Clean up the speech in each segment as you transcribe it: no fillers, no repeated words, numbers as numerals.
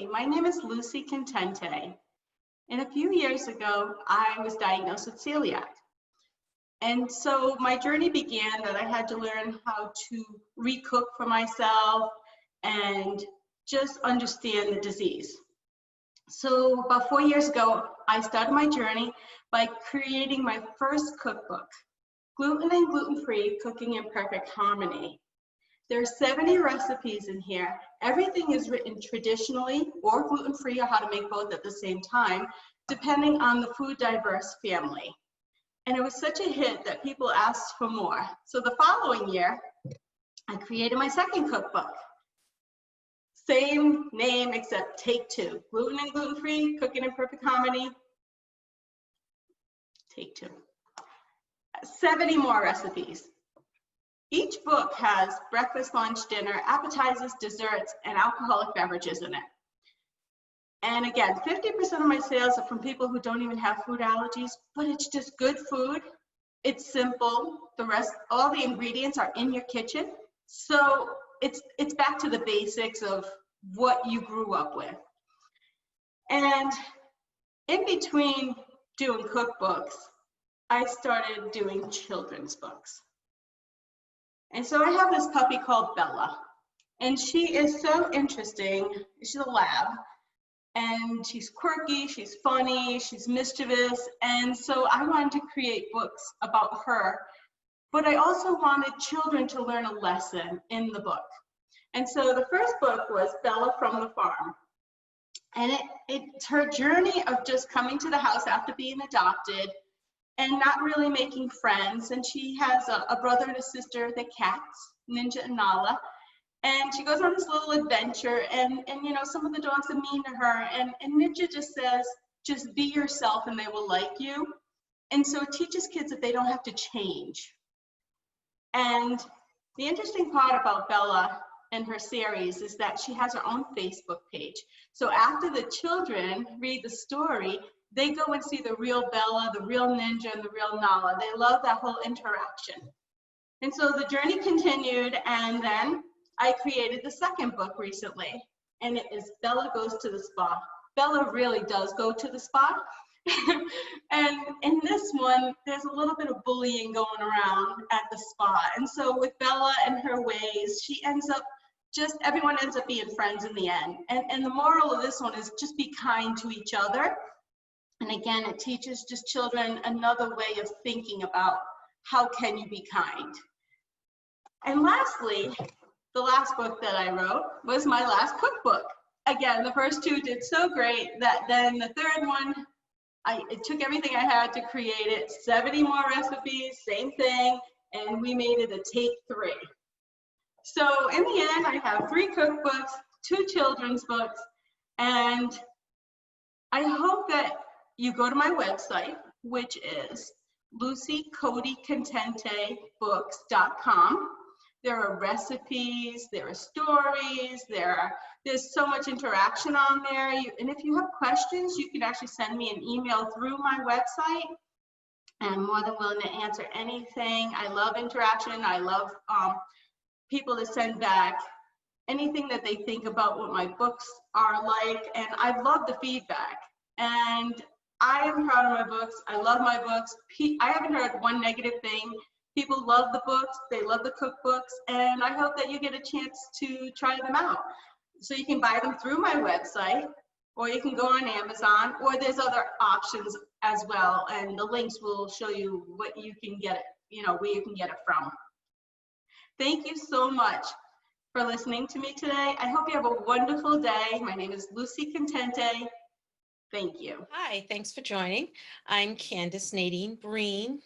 Hi, my name is Lucie Contente. And a few years ago, I was diagnosed with celiac. And so my journey began that I had to learn how to recook for myself and just understand the disease. So about 4 years ago, I started my journey by creating my first cookbook, Gluten and Gluten-Free Cooking in Perfect Harmony. There are 70 recipes in here. Everything is written traditionally or gluten-free, or how to make both at the same time, depending on the food diverse family. And it was such a hit that people asked for more. So the following year, I created my second cookbook. Same name, except take two. Gluten and Gluten-Free, Cooking in Perfect Harmony. Take two. 70 more recipes. Each book has breakfast, lunch, dinner, appetizers, desserts, and alcoholic beverages in it. And again, 50% of my sales are from people who don't even have food allergies, but it's just good food. It's simple. The rest, all the ingredients are in your kitchen. So it's back to the basics of what you grew up with. And in between doing cookbooks, I started doing children's books. And so I have this puppy called Bella, and she is so interesting. She's a lab, and she's quirky, she's funny, she's mischievous, and so I wanted to create books about her, but I also wanted children to learn a lesson in the book. And so the first book was Bella from the Farm, and it's her journey of just coming to the house after being adopted and not really making friends. And she has a brother and a sister, the cats, Ninja and Nala. And she goes on this little adventure, and you know, some of the dogs are mean to her. And Ninja just says, just be yourself and they will like you. And so it teaches kids that they don't have to change. And the interesting part about Bella and her series is that she has her own Facebook page. So after the children read the story, they go and see the real Bella, the real Ninja, and the real Nala. They love that whole interaction. And so the journey continued, and then I created the second book recently, and it is Bella Goes to the Spa. Bella really does go to the spa. And in this one, there's a little bit of bullying going around at the spa. And so with Bella and her ways, she ends up everyone ends up being friends in the end. And the moral of this one is just be kind to each other. And again, it teaches just children another way of thinking about how can you be kind. And lastly, the last book that I wrote was my last cookbook. Again, the first two did so great that then the third one, it took everything I had to create it, 70 more recipes, same thing, and we made it a take 3. So in the end, I have 3 cookbooks, 2 children's books, and I hope that you go to my website, which is LucieContenteBooks.com. There are recipes, there are stories, there's so much interaction on there. And if you have questions, you can actually send me an email through my website. I'm more than willing to answer anything. I love interaction. I love people to send back anything that they think about what my books are like. And I love the feedback. And I am proud of my books. I love my books. I haven't heard one negative thing. People love the books. They love the cookbooks. And I hope that you get a chance to try them out. So you can buy them through my website, or you can go on Amazon, or there's other options as well. And the links will show you what you can get it, where you can get it from. Thank you so much for listening to me today. I hope you have a wonderful day. My name is Lucie Contente. Thank you. Hi, thanks for joining. I'm Candace Nadine Breen,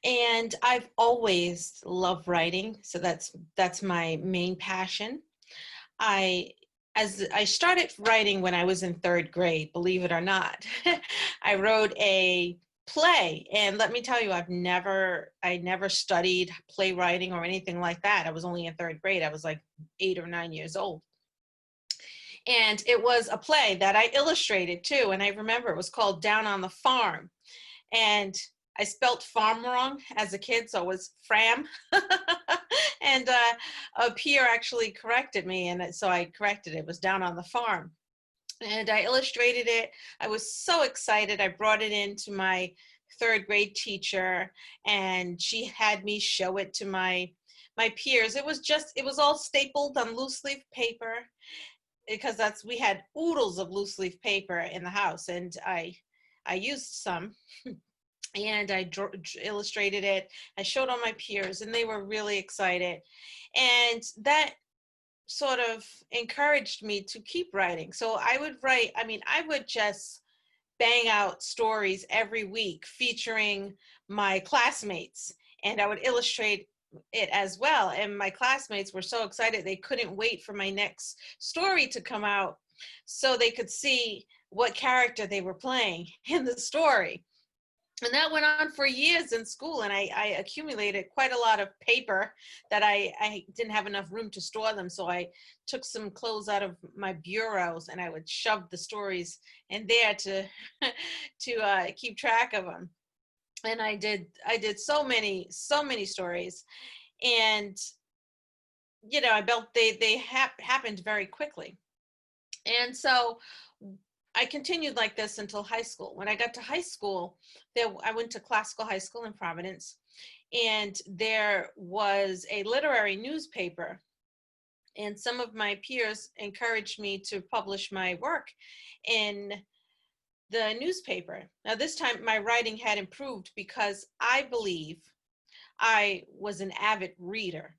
and I've always loved writing, so that's my main passion. I started writing when I was in 3rd grade, believe it or not. I wrote a play, and let me tell you, I never studied playwriting or anything like that. I was only in 3rd grade. I was like 8 or 9 years old. And it was a play that I illustrated too. And I remember it was called Down on the Farm. And I spelt farm wrong as a kid, so it was Fram. And a peer actually corrected me, and so I corrected it. It was Down on the Farm. and I illustrated it. I was so excited. I brought it in to my third grade teacher, and she had me show it to my peers. It was all stapled on loose leaf paper, because we had oodles of loose leaf paper in the house, and I used some, and I illustrated it. I showed all my peers, and they were really excited, and that sort of encouraged me to keep writing. So I would write, I would just bang out stories every week featuring my classmates, and I would illustrate it as well. And my classmates were so excited, they couldn't wait for my next story to come out so they could see what character they were playing in the story. And that went on for years in school, and I accumulated quite a lot of paper that I didn't have enough room to store them. So I took some clothes out of my bureaus, and I would shove the stories in there to to keep track of them. And I did so many stories, and I built they happened very quickly. And so I continued like this until high school. When I got to high school, I went to classical high school in Providence, and there was a literary newspaper, and some of my peers encouraged me to publish my work in the newspaper. Now, this time my writing had improved because I believe I was an avid reader.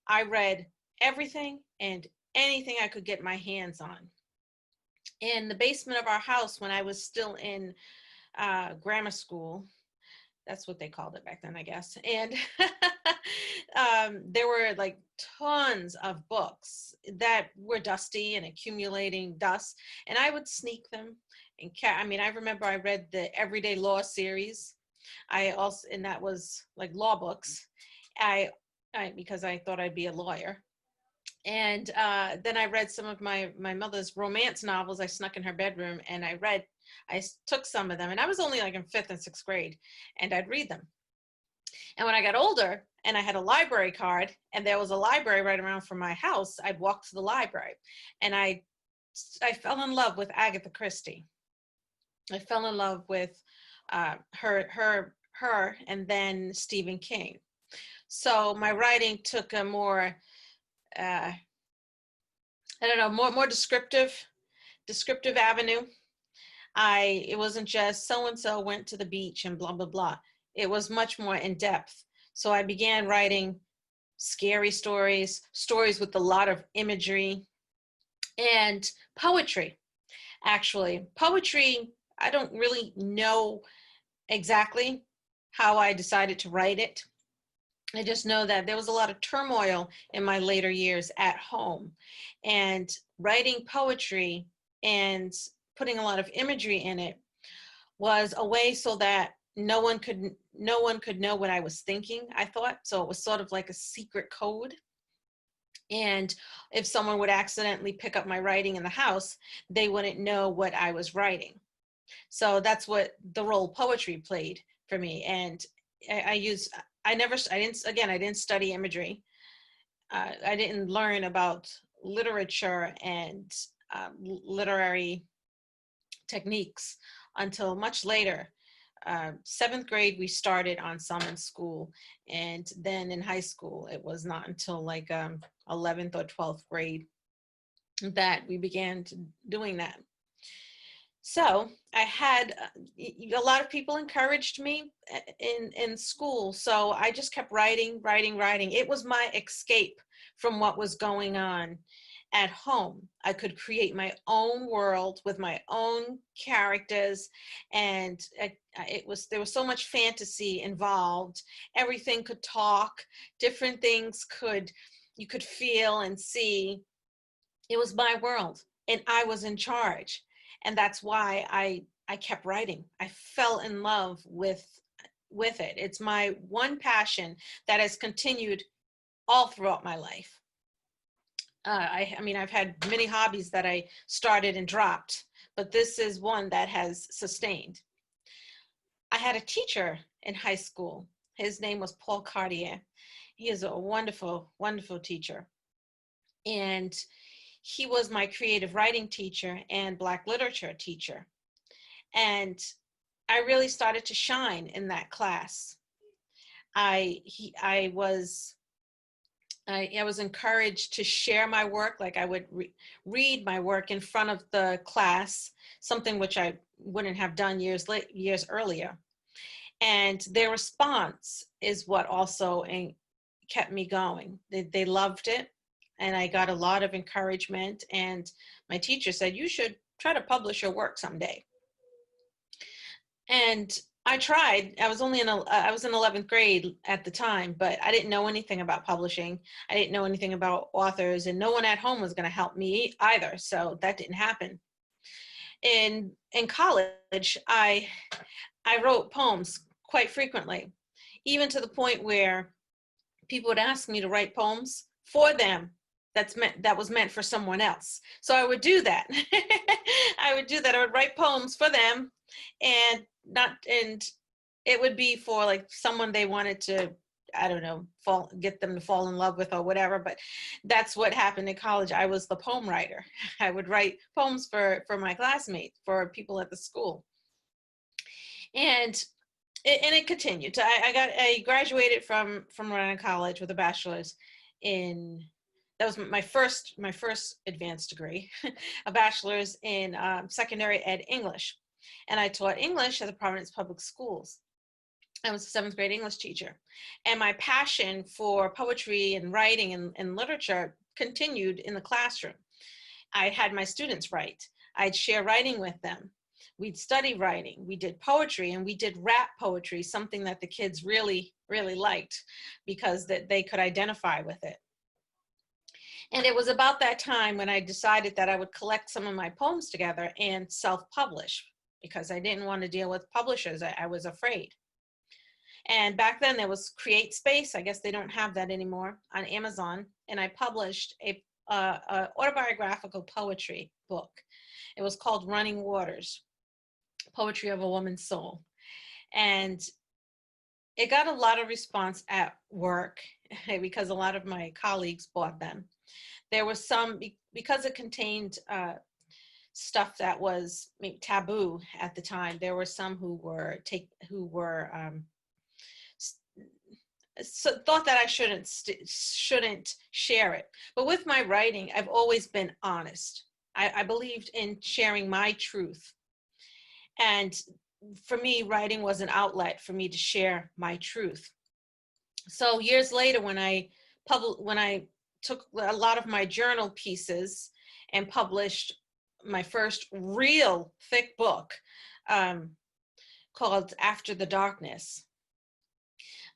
I read everything and anything I could get my hands on. In the basement of our house, when I was still in grammar school, that's what they called it back then, I guess. And there were like tons of books that were dusty and accumulating dust, and I would sneak them. And I remember I read the Everyday Law series. And that was like law books. Because I thought I'd be a lawyer. And then I read some of my mother's romance novels. I snuck in her bedroom, and I took some of them, and I was only like in 5th and 6th grade, and I'd read them. And when I got older and I had a library card, and there was a library right around from my house, I'd walk to the library, and I fell in love with Agatha Christie. I fell in love with her, and then Stephen King. So my writing took a more more descriptive avenue. It wasn't just so-and-so went to the beach and blah, blah, blah. It was much more in depth. So I began writing scary stories with a lot of imagery, and poetry. Actually, poetry, I don't really know exactly how I decided to write it. I just know that there was a lot of turmoil in my later years at home, and writing poetry and putting a lot of imagery in it was a way so that no one could know what I was thinking, I thought. So it was sort of like a secret code. And if someone would accidentally pick up my writing in the house, they wouldn't know what I was writing. So that's what the role poetry played for me. And I didn't study imagery. I didn't learn about literature and literary techniques until much later. 7th grade, we started on some in school. And then in high school, it was not until like 11th or 12th grade that we began doing that. So I had a lot of people encouraged me in school. So I just kept writing. It was my escape from what was going on at home. I could create my own world with my own characters, and there was so much fantasy involved. Everything could talk, different things you could feel and see. It was my world, and I was in charge. And that's why I kept writing. I fell in love with it. It's my one passion that has continued all throughout my life. I've had many hobbies that I started and dropped, but this is one that has sustained. I had a teacher in high school. His name was Paul Cartier. He is a wonderful, wonderful teacher. And he was my creative writing teacher and Black literature teacher. And I really started to shine in that class. I was encouraged to share my work. Like I would read my work in front of the class, something which I wouldn't have done years earlier. And their response is what also kept me going. They loved it, and I got a lot of encouragement. And my teacher said, you should try to publish your work someday. And I tried. I was in 11th grade at the time, but I didn't know anything about publishing. I didn't know anything about authors, and no one at home was going to help me either. So that didn't happen. In college, I wrote poems quite frequently, even to the point where people would ask me to write poems for them that was meant for someone else. So I would do that. I would write poems for them, and it would be for like someone they wanted to, I don't know, get them to fall in love with or whatever. But that's what happened in college. I was the poem writer. I would write poems for my classmates, for people at the school. And it continued. I graduated from Rhode College with a bachelor's in, that was my first advanced degree, a bachelor's in secondary ed English. And I taught English at the Providence Public Schools. I was a 7th grade English teacher. And my passion for poetry and writing and literature continued in the classroom. I had my students write. I'd share writing with them. We'd study writing. We did poetry, and we did rap poetry, something that the kids really, really liked because that they could identify with it. And it was about that time when I decided that I would collect some of my poems together and self-publish, because I didn't want to deal with publishers. I was afraid. And back then there was Create Space. I guess they don't have that anymore, on Amazon. And I published a autobiographical poetry book. It was called Running Waters, Poetry of a Woman's Soul. And it got a lot of response at work because a lot of my colleagues bought them. There was some, because it contained stuff that was maybe taboo at the time, there were some who thought that I shouldn't share it. But with my writing, I've always been honest. I believed in sharing my truth. And for me, writing was an outlet for me to share my truth. So years later, when I took a lot of my journal pieces and published my first real thick book called After the Darkness,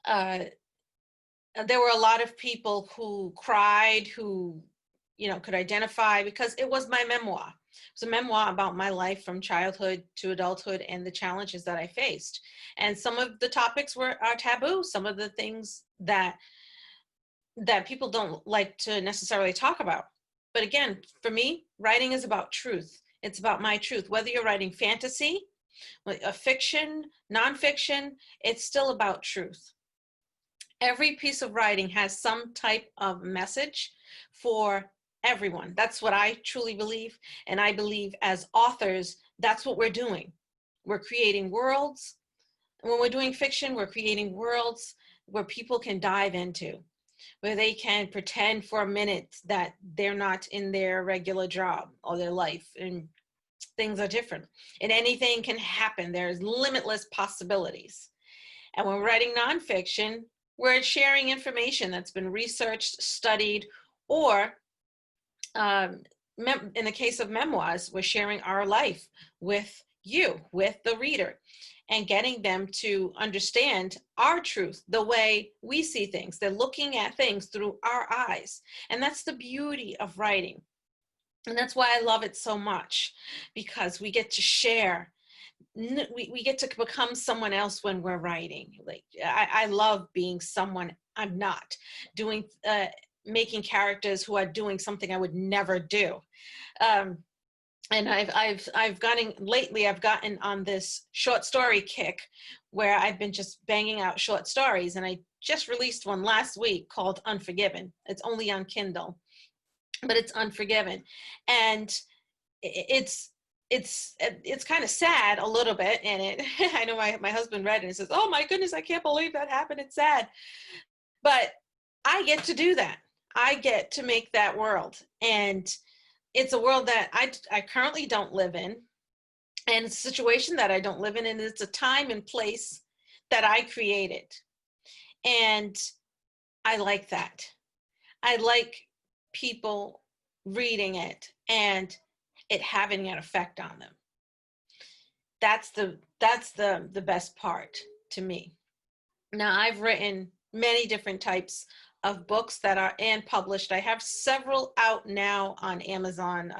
there were a lot of people who cried, who, could identify, because it was my memoir. It was a memoir about my life from childhood to adulthood and the challenges that I faced. And some of the topics are taboo. Some of the things that people don't like to necessarily talk about. But again, for me, writing is about truth. It's about my truth. Whether you're writing fantasy, a fiction, nonfiction, it's still about truth. Every piece of writing has some type of message for everyone. That's what I truly believe. And I believe as authors, that's what we're doing. We're creating worlds. When we're doing fiction, we're creating worlds where people can dive into, where they can pretend for a minute that they're not in their regular job or their life, and things are different. And anything can happen. There's limitless possibilities. And when we're writing nonfiction, we're sharing information that's been researched, studied, or in the case of memoirs, we're sharing our life with you, with the reader, and getting them to understand our truth, the way we see things. They're looking at things through our eyes. And that's the beauty of writing. And that's why I love it so much, because we get to share. We get to become someone else when we're writing. Like I love being someone I'm not, making characters who are doing something I would never do. And I've gotten on this short story kick where I've been just banging out short stories. And I just released one last week called Unforgiven. It's only on Kindle. but it's Unforgiven. And it's kind of sad a little bit in it. I know my husband read it and says, oh my goodness, I can't believe that happened. It's sad. But I get to do that. I get to make that world. And it's a world that I currently don't live in. And it's a situation that I don't live in. And it's a time and place that I created. And I like that. I like people reading it and it having an effect on them. That's the best part to me. Now, I've written many different types of books that are and published. I have several out now on Amazon.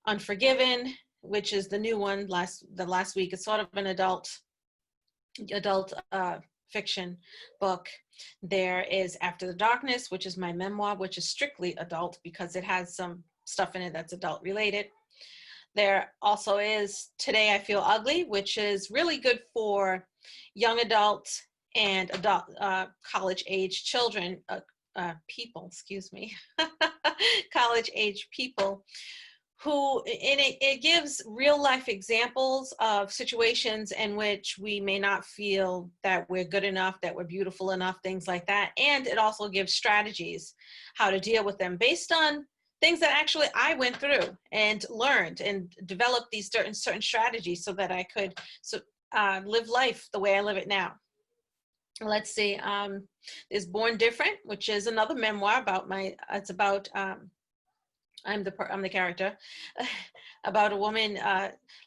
Unforgiven, which is the new one the last week. It's sort of an adult fiction book. There is After the Darkness, which is my memoir, which is strictly adult because it has some stuff in it that's adult related. There also is Today I Feel Ugly, which is really good for young adults and adult college age children, people, excuse me, college age people who, and it gives real life examples of situations in which we may not feel that we're good enough, that we're beautiful enough, things like that. And it also gives strategies how to deal with them based on things that actually I went through and learned and developed these certain strategies so that I could live life the way I live it now. Let's see, there's Born Different, which is another memoir about it's about, I'm the character, about a woman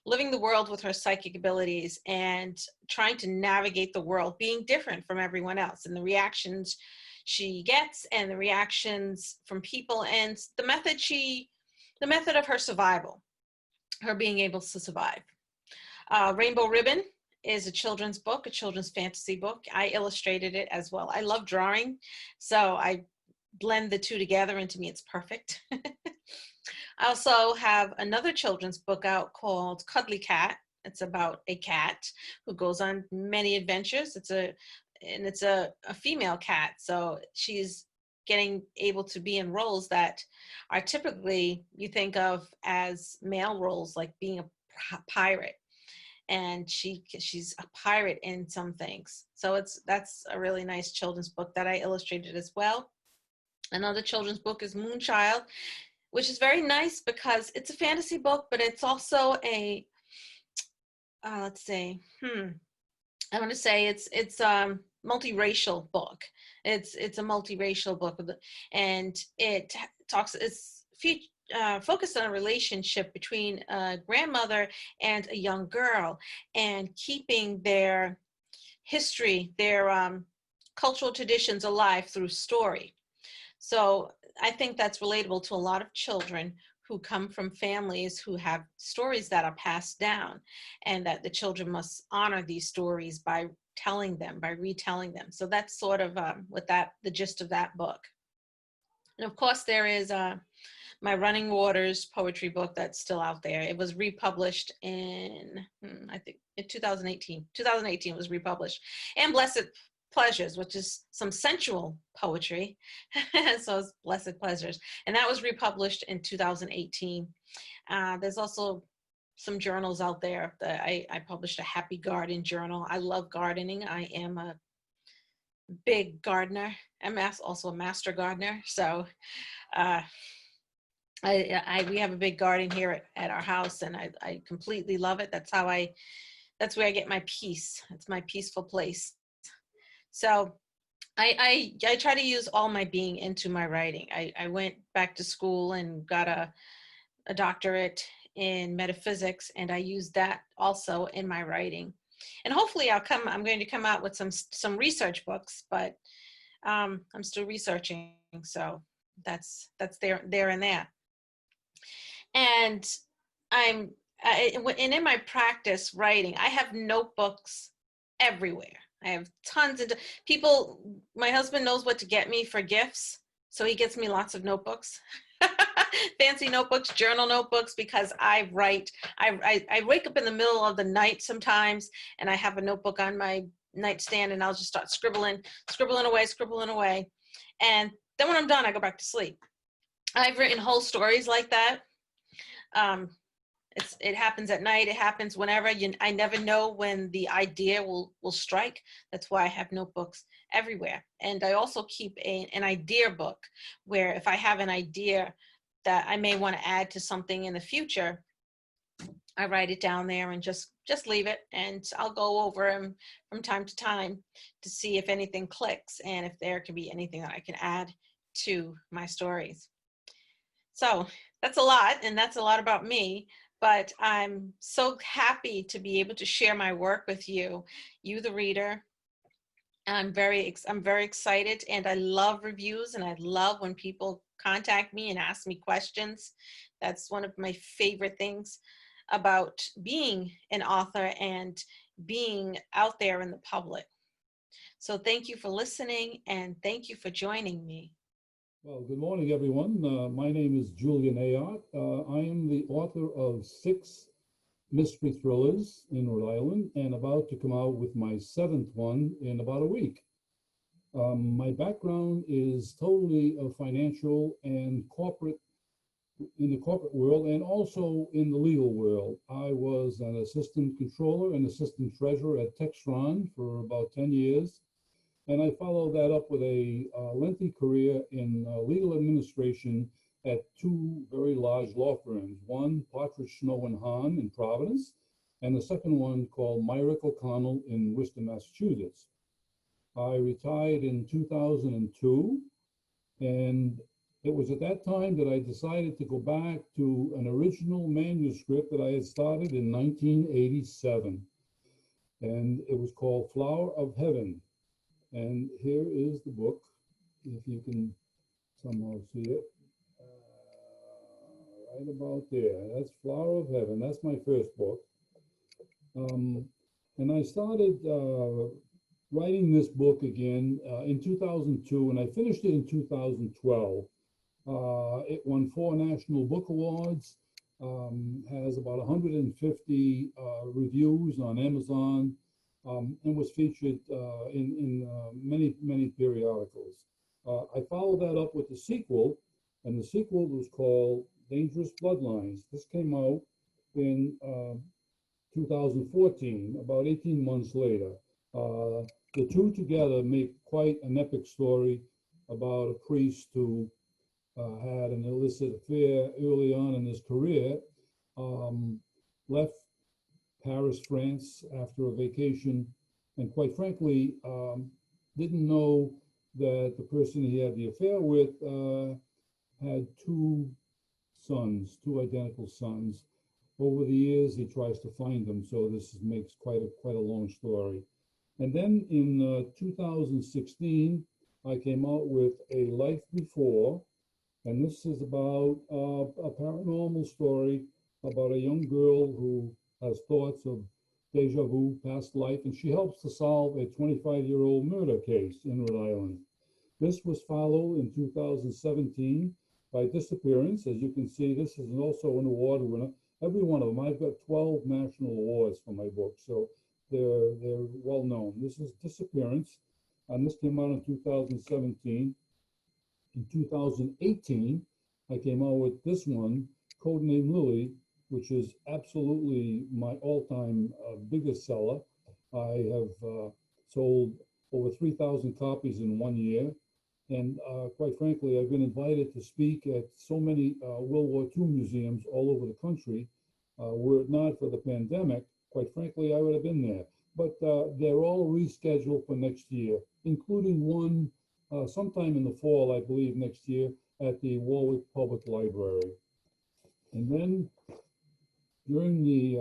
living the world with her psychic abilities and trying to navigate the world, being different from everyone else, and the reactions she gets and the reactions from people and the method of her survival, her being able to survive. Rainbow Ribbon is a children's book, a children's fantasy book. I illustrated it as well. I love drawing, so I blend the two together, and to me it's perfect. I also have another children's book out called Cuddly Cat. It's about a cat who goes on many adventures. It's a female cat, so she's getting able to be in roles that are typically you think of as male roles, like being a pirate. And she's a pirate in some things. So that's a really nice children's book that I illustrated as well. Another children's book is Moonchild, which is very nice because it's a fantasy book, but it's also a, let's see, I want to say it's multiracial book. It's a multiracial book, and it's focused on a relationship between a grandmother and a young girl, and keeping their history, their cultural traditions alive through story. So I think that's relatable to a lot of children who come from families who have stories that are passed down, and that the children must honor these stories by telling them, by retelling them. So that's sort of the gist of that book. And of course there is my Running Waters poetry book that's still out there. It was republished in, I think in 2018. 2018 was republished. And Blessed Pleasures, which is some sensual poetry. So it's Blessed Pleasures. And that was republished in 2018. There's also some journals out there that I published a Happy Garden journal. I love gardening. I am a big gardener. I'm also a master gardener. So we have a big garden here at our house, and I completely love it. That's where I get my peace. It's my peaceful place. So I try to use all my being into my writing. I went back to school and got a doctorate in metaphysics, and I use that also in my writing. And hopefully I'm going to come out with some research books, but I'm still researching. So that's there and that. And and in my practice writing, I have notebooks everywhere. I have tons of people. My husband knows what to get me for gifts, so he gets me lots of notebooks, fancy notebooks, journal notebooks, because I write. I wake up in the middle of the night sometimes, and I have a notebook on my nightstand, and I'll just start scribbling away. And then when I'm done, I go back to sleep. I've written whole stories like that. Um, it happens at night. It happens whenever. I never know when the idea will strike. That's why I have notebooks everywhere. And I also keep an idea book where if I have an idea that I may want to add to something in the future, I write it down there and just leave it. And I'll go over them from time to time to see if anything clicks and if there can be anything that I can add to my stories. So that's a lot, and that's a lot about me, but I'm so happy to be able to share my work with you, the reader. I'm very excited, and I love reviews, and I love when people contact me and ask me questions. That's one of my favorite things about being an author and being out there in the public. So thank you for listening, and thank you for joining me. Well, good morning, everyone. My name is Julien Ayotte. I am the author of 6 mystery thrillers in Rhode Island and about to come out with my 7th one in about a week. My background is totally financial and corporate, in the corporate world and also in the legal world. I was an assistant controller and assistant treasurer at Textron for about 10 years. And I followed that up with a lengthy career in legal administration at 2 very large law firms. One, Partridge, Snow and Hahn in Providence, and the second one called Myrick O'Connell in Worcester, Massachusetts. I retired in 2002, and it was at that time that I decided to go back to an original manuscript that I had started in 1987. And it was called Flower of Heaven. And here is the book, if you can somehow see it. Right about there. That's Flower of Heaven. That's my first book. And I started writing this book again in 2002, and I finished it in 2012. It won 4 National Book Awards, has about 150 reviews on Amazon, and was featured in many periodicals. I followed that up with the sequel, and the sequel was called Dangerous Bloodlines. This came out in 2014, about 18 months later. The two together make quite an epic story about a priest who had an illicit affair early on in his career, left Paris, France after a vacation, and quite frankly, didn't know that the person he had the affair with had 2 sons, 2 identical sons. Over the years, he tries to find them, so this makes quite a long story. And then in 2016, I came out with A Life Before, and this is about a paranormal story about a young girl who has thoughts of deja vu, past life, and she helps to solve a 25-year-old murder case in Rhode Island. This was followed in 2017 by Disappearance. As you can see, this is also an award winner. Every one of them. I've got 12 national awards for my book, so they're well known. This is Disappearance, and this came out in 2017. In 2018, I came out with this one, Codename Lily, which is absolutely my all-time biggest seller. I have sold over 3,000 copies in 1 year. And quite frankly, I've been invited to speak at so many World War II museums all over the country. Were it not for the pandemic, quite frankly, I would have been there. But they're all rescheduled for next year, including one sometime in the fall, I believe, next year at the Warwick Public Library. And then during the,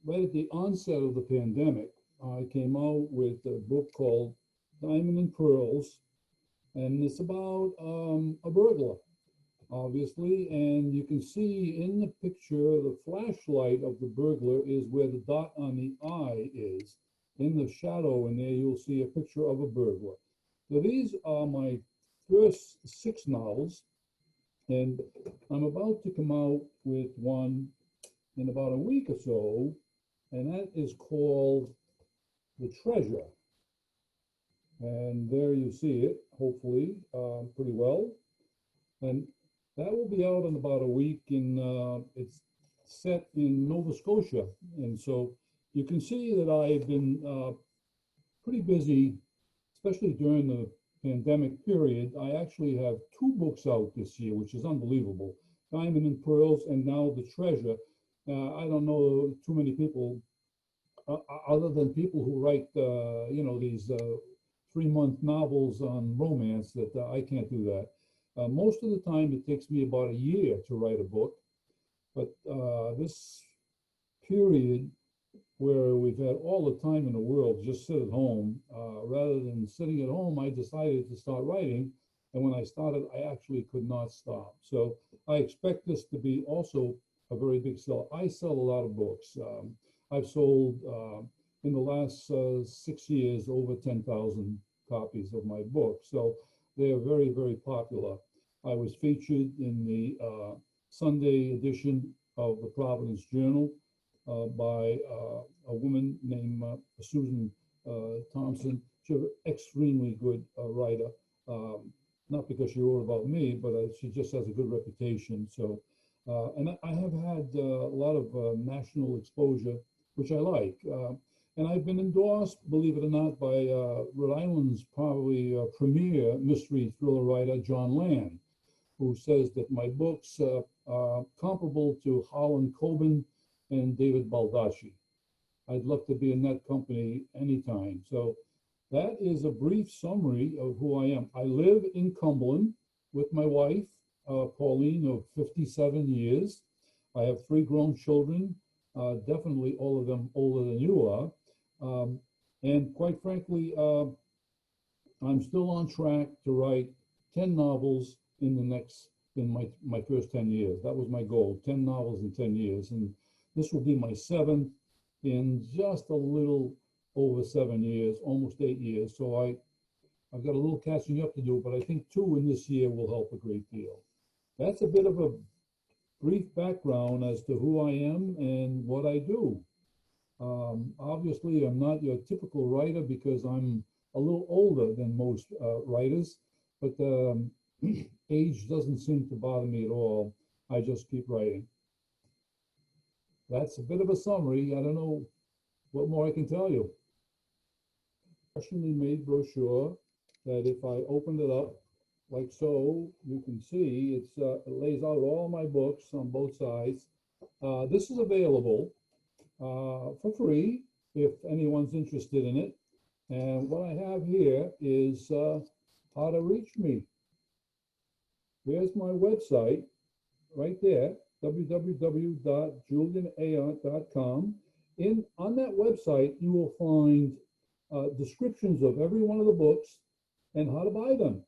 right at the onset of the pandemic, I came out with a book called Diamond and Pearls, and it's about a burglar, obviously, and you can see in the picture, the flashlight of the burglar is where the dot on the eye is. In the shadow in there, you'll see a picture of a burglar. So these are my first 6 novels, and I'm about to come out with one in about a week or so, and that is called The Treasure. And there you see it, hopefully, pretty well. And That will be out in about a week, and it's set in Nova Scotia. And so you can see that I've been pretty busy, especially during the pandemic period. I actually have 2 books out this year, which is unbelievable. Diamond and Pearls, and now The Treasure. I don't know too many people, other than people who write, these 3-month novels on romance, that I can't do that. Most of the time, it takes me about a year to write a book. But this period where we've had all the time in the world just sit at home, rather than sitting at home, I decided to start writing. And when I started, I actually could not stop. So I expect this to be also a very big seller. I sell a lot of books. I've sold, in the last 6 years, over 10,000 copies of my book. So they are very, very popular. I was featured in the Sunday edition of the Providence Journal by a woman named Susan Thompson. She's an extremely good writer. Not because she wrote about me, but she just has a good reputation. So, and I have had a lot of national exposure, which I like. And I've been endorsed, believe it or not, by Rhode Island's probably premier mystery thriller writer, John Land, who says that my books are comparable to Harlan Coben and David Baldacci. I'd love to be in that company anytime. So that is a brief summary of who I am. I live in Cumberland with my wife, Pauline, of 57 years. I have 3 grown children, definitely all of them older than you are. And quite frankly, I'm still on track to write 10 novels in my first 10 years. That was my goal, 10 novels in 10 years. And this will be my 7th in just a little over 7 years, almost 8 years. So I've got a little catching up to do, but I think 2 in this year will help a great deal. That's a bit of a brief background as to who I am and what I do. Obviously, I'm not your typical writer because I'm a little older than most writers, but age doesn't seem to bother me at all. I just keep writing. That's a bit of a summary. I don't know what more I can tell you. Professionally made brochure that if I opened it up like so, you can see it lays out all my books on both sides. This is available for free if anyone's interested in it. And what I have here is how to reach me. There's my website right there, www.julianayotte.com. On that website, you will find descriptions of every one of the books and how to buy them.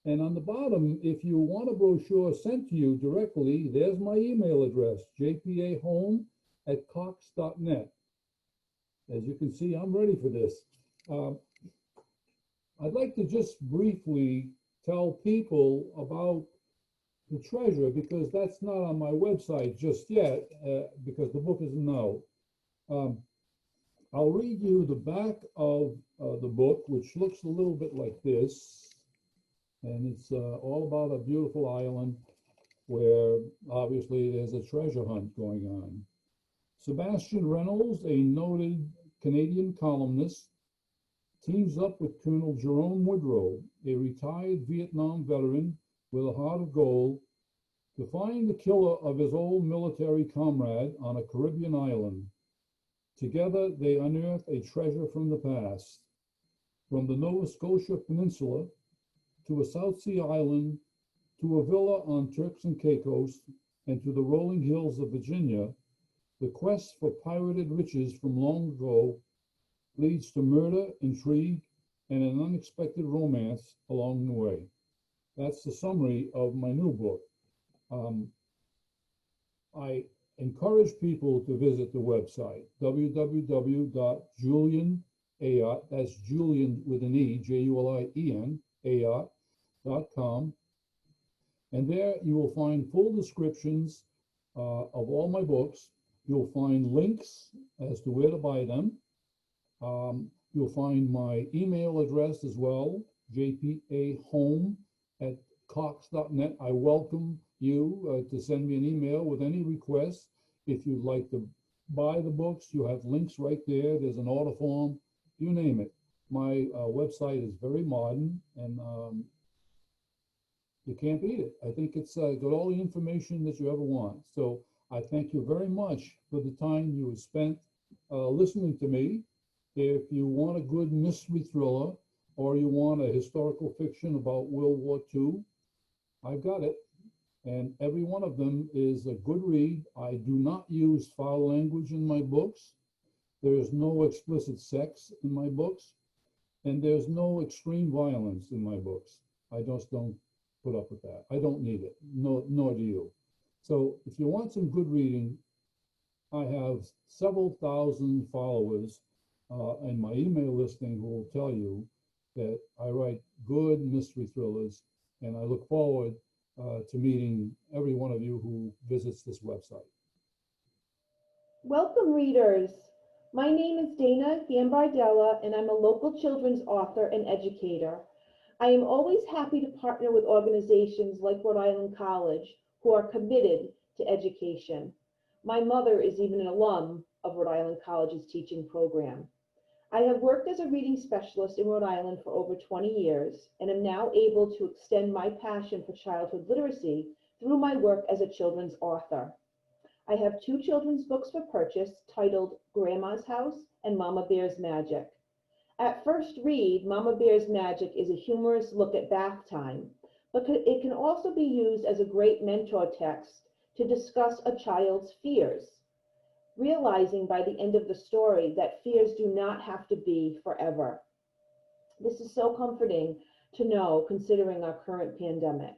And on the bottom, if you want a brochure sent to you directly, there's my email address, jpahome@cox.net. As you can see, I'm ready for this. I'd like to just briefly tell people about The Treasure, because that's not on my website just yet, because the book isn't out. I'll read you the back of the book, which looks a little bit like this. And it's all about a beautiful island where obviously there's a treasure hunt going on. Sebastian Reynolds, a noted Canadian columnist, teams up with Colonel Jerome Woodrow, a retired Vietnam veteran with a heart of gold, to find the killer of his old military comrade on a Caribbean island. Together, they unearth a treasure from the past. From the Nova Scotia Peninsula to a South Sea island, to a villa on Turks and Caicos, and to the rolling hills of Virginia, the quest for pirated riches from long ago leads to murder, intrigue, and an unexpected romance along the way. That's the summary of my new book. I encourage people to visit the website, www.julianayotte, that's Julian with an E, Julien, Ayotte.com. And there you will find full descriptions of all my books. You'll find links as to where to buy them. You'll find my email address as well, jpahome@cox.net. I welcome you to send me an email with any requests. If you'd like to buy the books, you have links right there. There's an order form, you name it. My website is very modern, and you can't beat it. I think it's got all the information that you ever want. So I thank you very much for the time you have spent listening to me. If you want a good mystery thriller, or you want a historical fiction about World War II, I've got it. And every one of them is a good read. I do not use foul language in my books. There is no explicit sex in my books. And there's no extreme violence in my books. I just don't put up with that. I don't need it, nor do you. So if you want some good reading, I have several thousand followers in my email listing who will tell you that I write good mystery thrillers, and I look forward to meeting every one of you who visits this website. Welcome, readers. My name is Dana Gambardella, and I'm a local children's author and educator. I am always happy to partner with organizations like Rhode Island College who are committed to education. My mother is even an alum of Rhode Island College's teaching program. I have worked as a reading specialist in Rhode Island for over 20 years and am now able to extend my passion for childhood literacy through my work as a children's author. I have 2 children's books for purchase titled Grandma's House and Mama Bear's Magic. At first read, Mama Bear's Magic is a humorous look at bath time, but it can also be used as a great mentor text to discuss a child's fears, realizing by the end of the story that fears do not have to be forever. This is so comforting to know considering our current pandemic.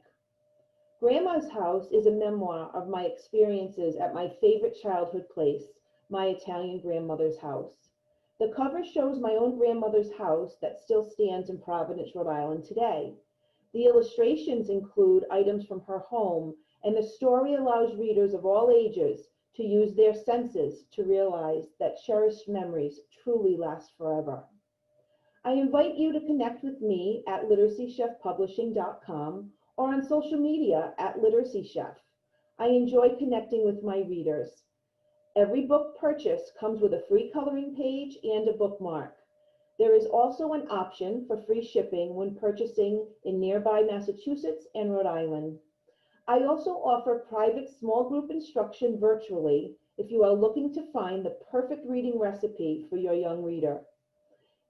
Grandma's House is a memoir of my experiences at my favorite childhood place, my Italian grandmother's house. The cover shows my own grandmother's house that still stands in Providence, Rhode Island today. The illustrations include items from her home, and the story allows readers of all ages to use their senses to realize that cherished memories truly last forever. I invite you to connect with me at literacychefpublishing.com or on social media at literacychef. I enjoy connecting with my readers. Every book purchase comes with a free coloring page and a bookmark. There is also an option for free shipping when purchasing in nearby Massachusetts and Rhode Island. I also offer private small group instruction virtually if you are looking to find the perfect reading recipe for your young reader.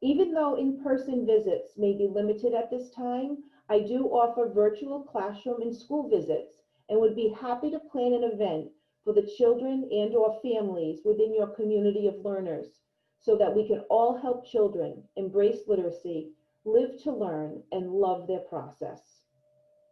Even though in-person visits may be limited at this time, I do offer virtual classroom and school visits and would be happy to plan an event for the children and/or families within your community of learners so that we can all help children embrace literacy, live to learn, and love their process.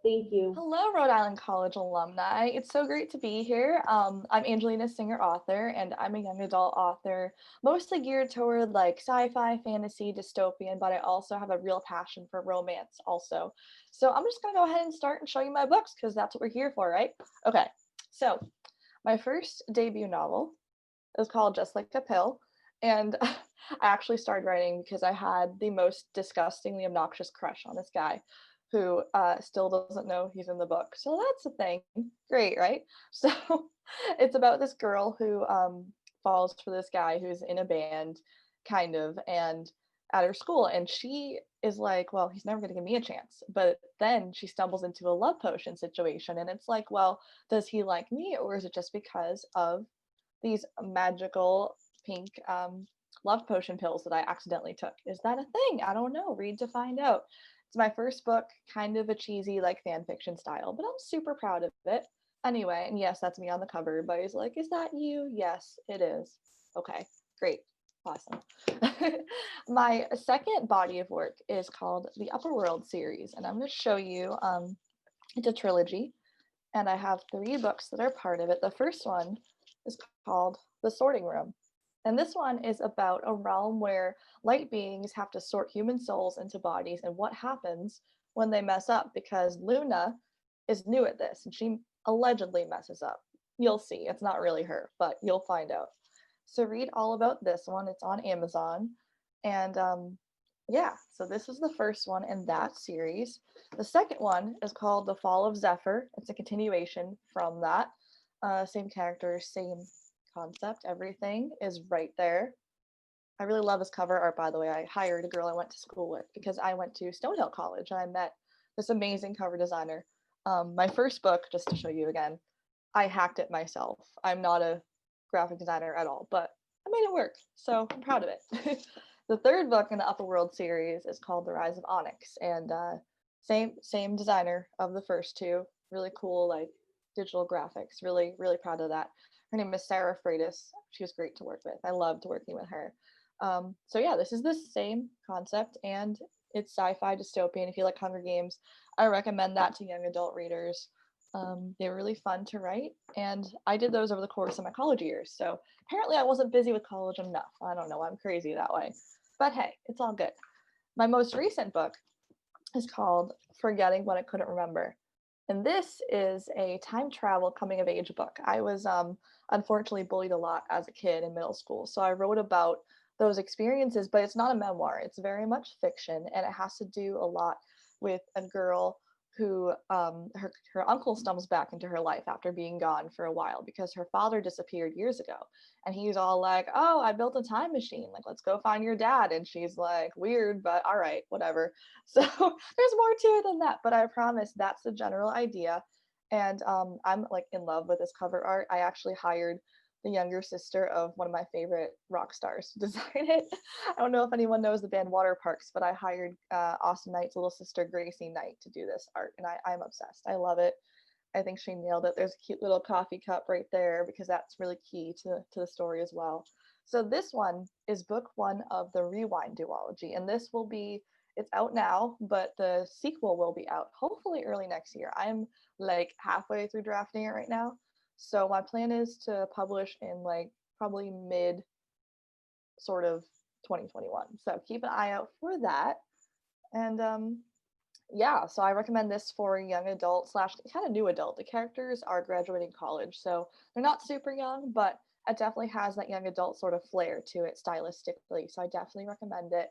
Thank you. Hello, Rhode Island College alumni. It's so great to be here. I'm Angelina Singer, author, and I'm a young adult author, mostly geared toward like sci-fi, fantasy, dystopian, but I also have a real passion for romance also. So I'm just gonna go ahead and start and show you my books because that's what we're here for, right? Okay, so my first debut novel is called Just Like a Pill, and I actually started writing because I had the most disgustingly obnoxious crush on this guy who still doesn't know he's in the book. So that's a thing. Great, right? So it's about this girl who falls for this guy who's in a band, kind of, and at her school. And she is like, well, he's never going to give me a chance. But then she stumbles into a love potion situation. And it's like, well, does he like me? Or is it just because of these magical pink love potion pills that I accidentally took? Is that a thing? I don't know. Read to find out. It's my first book, kind of a cheesy like fan fiction style, but I'm super proud of it. Anyway, and yes, that's me on the cover. Everybody's like, is that you? Yes, it is. Okay, great. Awesome. My second body of work is called the Upper World series, and I'm going to show you, it's a trilogy, and I have 3 books that are part of it. The first one is called The Sorting Room. And this one is about a realm where light beings have to sort human souls into bodies and what happens when they mess up, because Luna is new at this and she allegedly messes up. You'll see, it's not really her, but you'll find out. So read all about this one. It's on Amazon. And yeah, so this is the first one in that series. The second one is called The Fall of Zephyr. It's a continuation from that. Same characters, same concept. Everything is right there. I really love this cover art, by the way. I hired a girl I went to school with because I went to Stonehill College and I met this amazing cover designer. My first book, just to show you again, I hacked it myself. I'm not a graphic designer at all, but I made it work, so I'm proud of it. The third book in the Upper World series is called The Rise of Onyx, and same designer of the first two. Really cool, like digital graphics. Really, really proud of that. Her name is Sarah Freitas. She was great to work with. I loved working with her. So yeah, this is the same concept, and it's sci-fi dystopian. If you like Hunger Games, I recommend that to young adult readers. They were really fun to write, and I did those over the course of my college years. So apparently I wasn't busy with college enough. I don't know, I'm crazy that way. But hey, it's all good. My most recent book is called Forgetting What I Couldn't Remember. And this is a time travel coming of age book. I was unfortunately bullied a lot as a kid in middle school. So I wrote about those experiences, but it's not a memoir. It's very much fiction, and it has to do a lot with a girl who her uncle stumbles back into her life after being gone for a while because her father disappeared years ago. And he's all like, oh, I built a time machine, like, let's go find your dad. And she's like, weird, but all right, whatever. So there's more to it than that, but I promise that's the general idea. And I'm like in love with this cover art. I actually hired the younger sister of one of my favorite rock stars to design it. I don't know if anyone knows the band Water Parks, but I hired Austin Knight's little sister, Gracie Knight, to do this art, and I'm obsessed. I love it. I think she nailed it. There's a cute little coffee cup right there because that's really key to the story as well. So this one is book one of the Rewind duology, and this will be, it's out now, but the sequel will be out hopefully early next year. I'm like halfway through drafting it right now. So my plan is to publish in like probably mid sort of 2021. So keep an eye out for that. And yeah, so I recommend this for young adult slash kind of new adult. The characters are graduating college, so they're not super young, but it definitely has that young adult sort of flair to it stylistically. So I definitely recommend it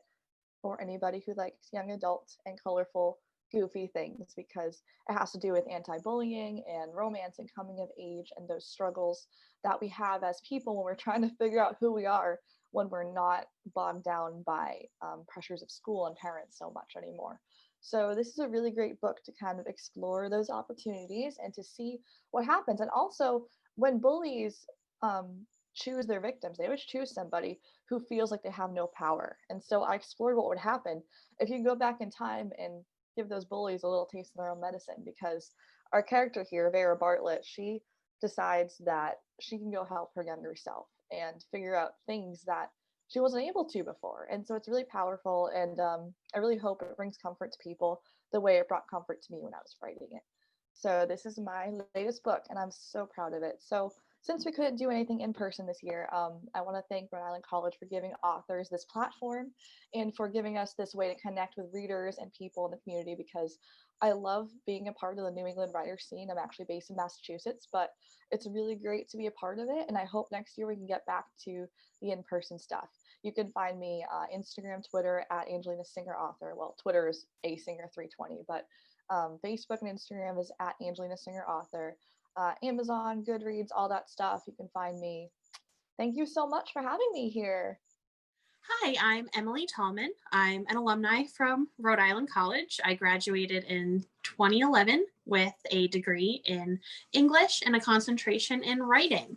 for anybody who likes young adult and colorful goofy things because it has to do with anti-bullying and romance and coming of age and those struggles that we have as people when we're trying to figure out who we are when we're not bogged down by pressures of school and parents so much anymore. So this is a really great book to kind of explore those opportunities and to see what happens. And also when bullies choose their victims, they always choose somebody who feels like they have no power. And so I explored what would happen if you go back in time and give those bullies a little taste of their own medicine, because our character here, Vera Bartlett, she decides that she can go help her younger self and figure out things that she wasn't able to before. And so it's really powerful, and I really hope it brings comfort to people the way it brought comfort to me when I was writing it. So this is my latest book, and I'm so proud of it. So since we couldn't do anything in person this year, I want to thank Rhode Island College for giving authors this platform and for giving us this way to connect with readers and people in the community, because I love being a part of the New England writer scene. I'm actually based in Massachusetts, but it's really great to be a part of it. And I hope next year we can get back to the in-person stuff. You can find me Instagram, Twitter at Angelina Singer Author. Well, Twitter is asinger320, but Facebook and Instagram is at Angelina Singer Author. Amazon, Goodreads, all that stuff. You can find me. Thank you so much for having me here. Hi, I'm Emily Tallman. I'm an alumni from Rhode Island College. I graduated in 2011 with a degree in English and a concentration in writing,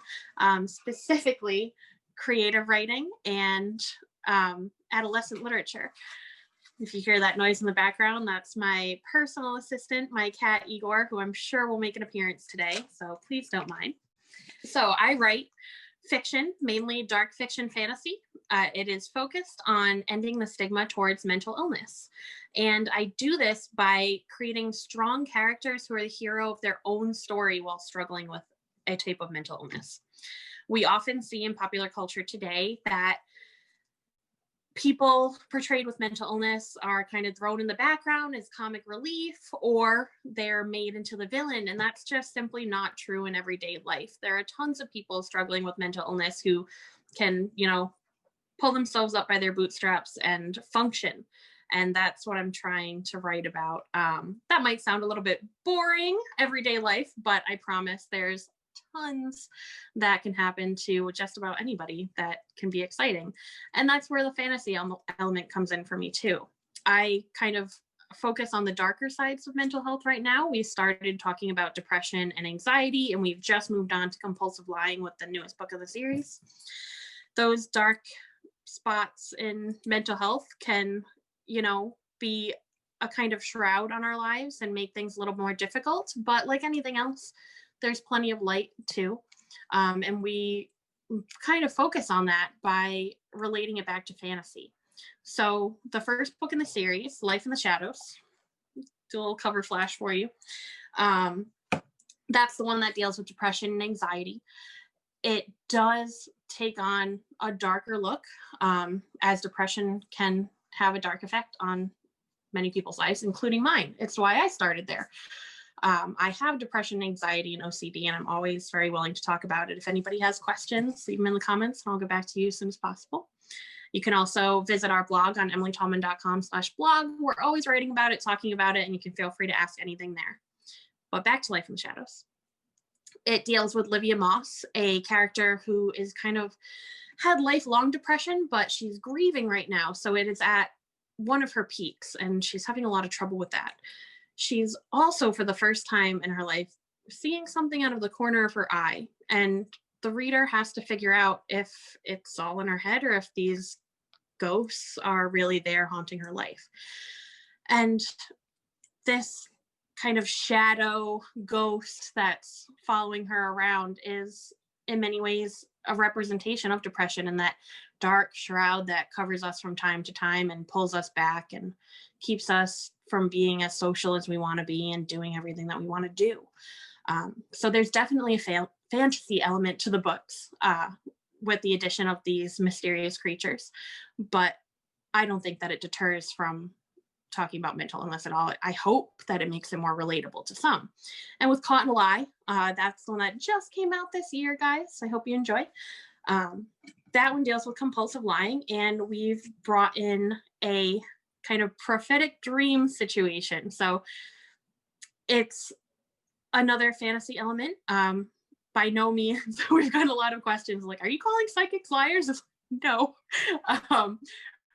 specifically creative writing and adolescent literature. If you hear that noise in the background, that's my personal assistant, my cat Igor, who I'm sure will make an appearance today, so please don't mind. So I write fiction, mainly dark fiction fantasy. It is focused on ending the stigma towards mental illness. And I do this by creating strong characters who are the hero of their own story while struggling with a type of mental illness. We often see in popular culture today that people portrayed with mental illness are kind of thrown in the background as comic relief, or they're made into the villain. And that's just simply not true in everyday life. There are tons of people struggling with mental illness who can, pull themselves up by their bootstraps and function. And that's what I'm trying to write about. That might sound a little bit boring, everyday life, but I promise there's tons that can happen to just about anybody that can be exciting. And that's where the fantasy element comes in for me too. I kind of focus on the darker sides of mental health right now. We started talking about depression and anxiety, and we've just moved on to compulsive lying with the newest book of the series. Those dark spots in mental health can, be a kind of shroud on our lives and make things a little more difficult. But like anything else, there's plenty of light too. And we kind of focus on that by relating it back to fantasy. So the first book in the series, Life in the Shadows, do a little cover flash for you. That's the one that deals with depression and anxiety. It does take on a darker look, as depression can have a dark effect on many people's lives, including mine. It's why I started there. I have depression, anxiety, and OCD, and I'm always very willing to talk about it. If anybody has questions, leave them in the comments, and I'll get back to you as soon as possible. You can also visit our blog on emilytallman.com/blog. We're always writing about it, talking about it, and you can feel free to ask anything there. But back to Life in the Shadows. It deals with Livia Moss, a character who is kind of had lifelong depression, but she's grieving right now. So it is at one of her peaks, and she's having a lot of trouble with that. She's also, for the first time in her life, seeing something out of the corner of her eye. And the reader has to figure out if it's all in her head or if these ghosts are really there haunting her life. And this kind of shadow ghost that's following her around is in many ways a representation of depression, and that dark shroud that covers us from time to time and pulls us back and keeps us from being as social as we want to be and doing everything that we want to do. So there's definitely a fantasy element to the books, with the addition of these mysterious creatures, but I don't think that it deters from talking about mental illness at all. I hope that it makes it more relatable to some. And with Caught in a Lie, that's the one that just came out this year, guys. I hope you enjoy. That one deals with compulsive lying, and we've brought in a kind of prophetic dream situation. So it's another fantasy element. By no means, we've got a lot of questions like, are you calling psychics liars? No.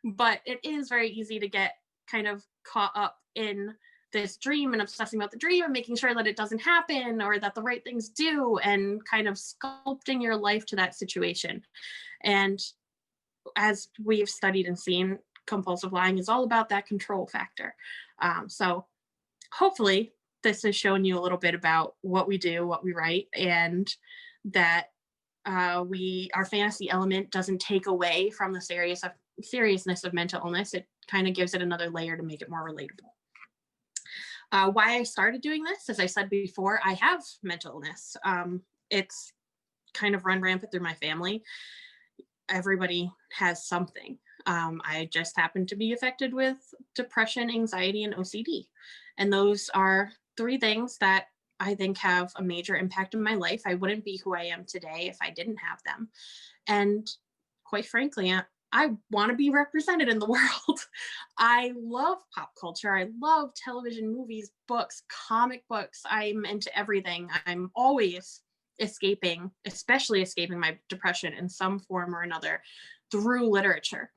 But it is very easy to get kind of caught up in this dream and obsessing about the dream and making sure that it doesn't happen or that the right things do, and kind of sculpting your life to that situation. And as we've studied and seen, compulsive lying is all about that control factor. So hopefully this has shown you a little bit about what we do, what we write, and that our fantasy element doesn't take away from the seriousness of mental illness. It kind of gives it another layer to make it more relatable. Why I started doing this, as I said before, I have mental illness. It's kind of run rampant through my family. Everybody has something. I just happen to be affected with depression, anxiety, and OCD. And those are three things that I think have a major impact in my life. I wouldn't be who I am today if I didn't have them. And quite frankly, I want to be represented in the world. I love pop culture. I love television, movies, books, comic books. I'm into everything. I'm always escaping, especially escaping my depression in some form or another through literature.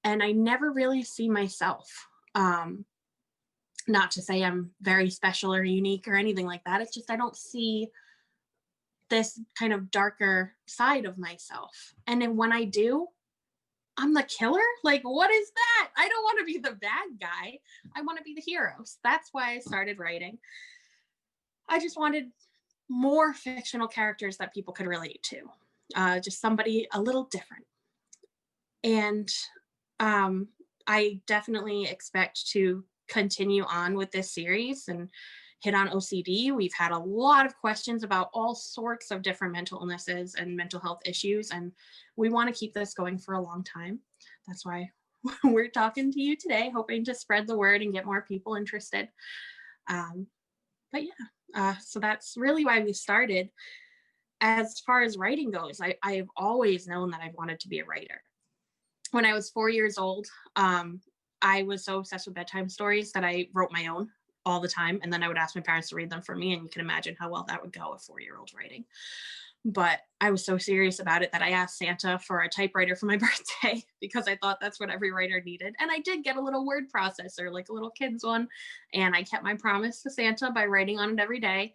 And I never really see myself. Not to say I'm very special or unique or anything like that. It's just I don't see this kind of darker side of myself. And then when I do, I'm the killer? Like, what is that? I don't want to be the bad guy. I want to be the heroes. That's why I started writing. I just wanted more fictional characters that people could relate to. Just somebody a little different. And I definitely expect to continue on with this series and hit on OCD. We've had a lot of questions about all sorts of different mental illnesses and mental health issues, and we want to keep this going for a long time. That's why we're talking to you today, hoping to spread the word and get more people interested. But yeah, so that's really why we started. As far as writing goes, I've always known that I've wanted to be a writer. when I was 4 years old, I was so obsessed with bedtime stories that I wrote my own all the time. And then I would ask my parents to read them for me. And you can imagine how well that would go, a 4-year-old writing. But I was so serious about it that I asked Santa for a typewriter for my birthday because I thought that's what every writer needed. And I did get a little word processor, like a little kid's one. And I kept my promise to Santa by writing on it every day.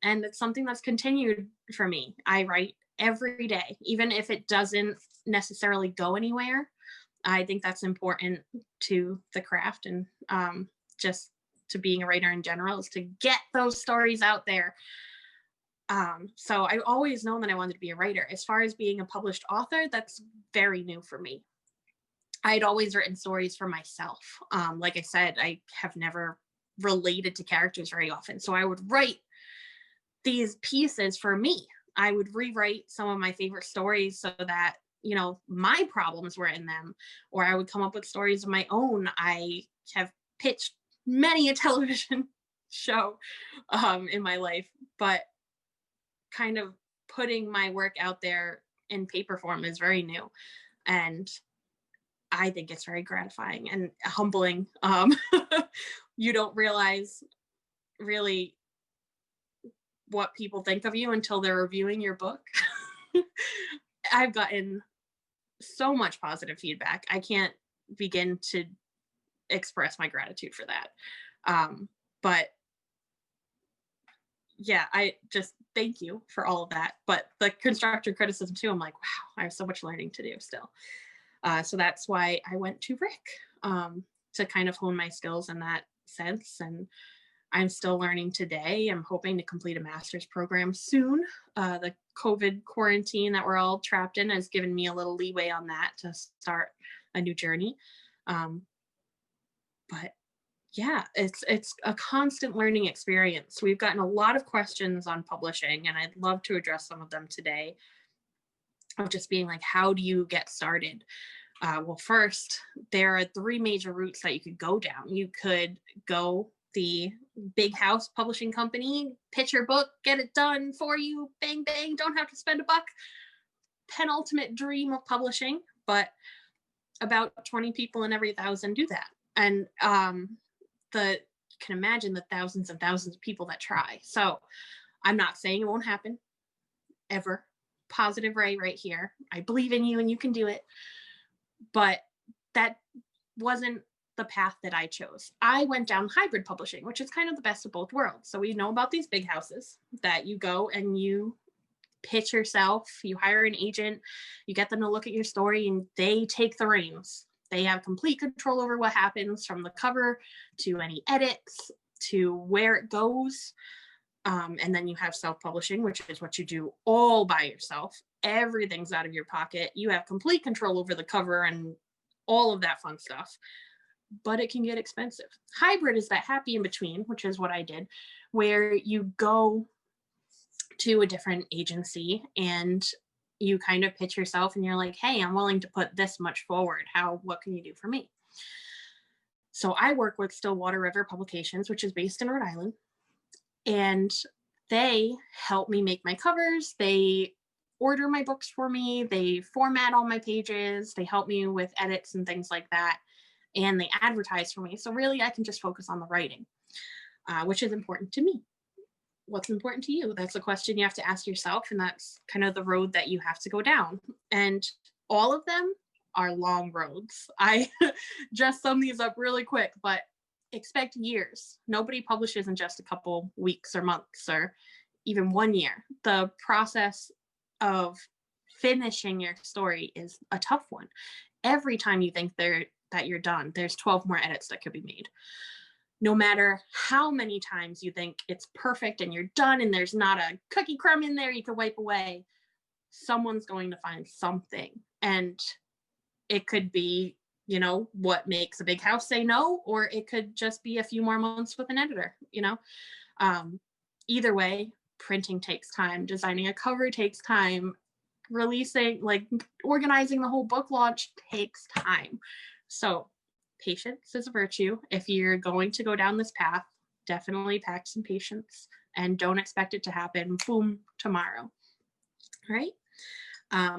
And it's something that's continued for me. I write every day, even if it doesn't necessarily go anywhere. I think that's important to the craft and just to being a writer in general, is to get those stories out there. So I always known that I wanted to be a writer. As far as being a published author, that's very new for me. I'd always written stories for myself. Like I said, I have never related to characters very often. So I would write these pieces for me. I would rewrite some of my favorite stories so that, you know, my problems were in them, or I would come up with stories of my own. I have pitched many a television show in my life, but kind of putting my work out there in paper form is very new. And I think it's very gratifying and humbling. You don't realize really what people think of you until they're reviewing your book. I've gotten so much positive feedback. I can't begin to express my gratitude for that. But yeah, I just thank you for all of that. But the constructive criticism too, I'm like, wow, I have so much learning to do still. So that's why I went to RIC, to kind of hone my skills in that sense. And I'm still learning today. I'm hoping to complete a master's program soon. The COVID quarantine that we're all trapped in has given me a little leeway on that to start a new journey. But yeah, it's a constant learning experience. We've gotten a lot of questions on publishing, and I'd love to address some of them today, of just being like, how do you get started? Well, first, there are 3 major routes that you could go down. You could go the big house publishing company, pitch your book, get it done for you, bang, bang, don't have to spend a buck. Penultimate dream of publishing, but about 20 people in every 1,000 do that. And you can imagine the thousands and thousands of people that try. So I'm not saying it won't happen, ever. Positive Ray right here. I believe in you and you can do it. But that wasn't the path that I chose. I went down hybrid publishing, which is kind of the best of both worlds. So we know about these big houses that you go and you pitch yourself, you hire an agent, you get them to look at your story, and they take the reins. They have complete control over what happens, from the cover to any edits to where it goes. And then you have self-publishing, which is what you do all by yourself. Everything's out of your pocket. You have complete control over the cover and all of that fun stuff. But it can get expensive. Hybrid is that happy in between, which is what I did, where you go to a different agency and you kind of pitch yourself and you're like, hey, I'm willing to put this much forward. What can you do for me? So I work with Stillwater River Publications, which is based in Rhode Island. And they help me make my covers. They order my books for me. They format all my pages. They help me with edits and things like that. And they advertise for me. So really, I can just focus on the writing, which is important to me. What's important to you? That's a question you have to ask yourself. And that's kind of the road that you have to go down. And all of them are long roads. I just sum these up really quick, but expect years. Nobody publishes in just a couple weeks or months or even 1 year. The process of finishing your story is a tough one. Every time you think that you're done, there's 12 more edits that could be made. No matter how many times you think it's perfect and you're done and there's not a cookie crumb in there you can wipe away, someone's going to find something. And it could be, you know, what makes a big house say no, or it could just be a few more months with an editor, you know. Either way, printing takes time, designing a cover takes time, releasing, like organizing the whole book launch takes time. So patience is a virtue. If you're going to go down this path, definitely pack some patience and don't expect it to happen boom tomorrow. All right.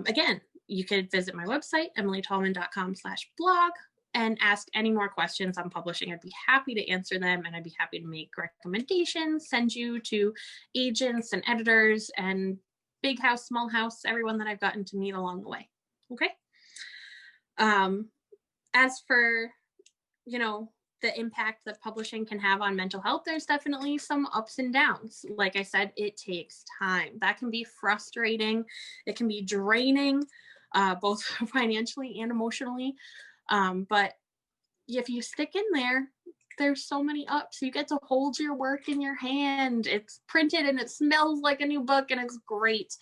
Again, You could visit my website, emilytallman.com/blog, and ask any more questions on publishing. I'd be happy to answer them, and I'd be happy to make recommendations, send you to agents and editors and big house, small house, everyone that I've gotten to meet along the way. Okay. As for, you know, the impact that publishing can have on mental health, there's definitely some ups and downs. Like I said, it takes time. That can be frustrating. It can be draining, both financially and emotionally. But if you stick in there, there's so many ups. You get to hold your work in your hand. It's printed and it smells like a new book and it's great.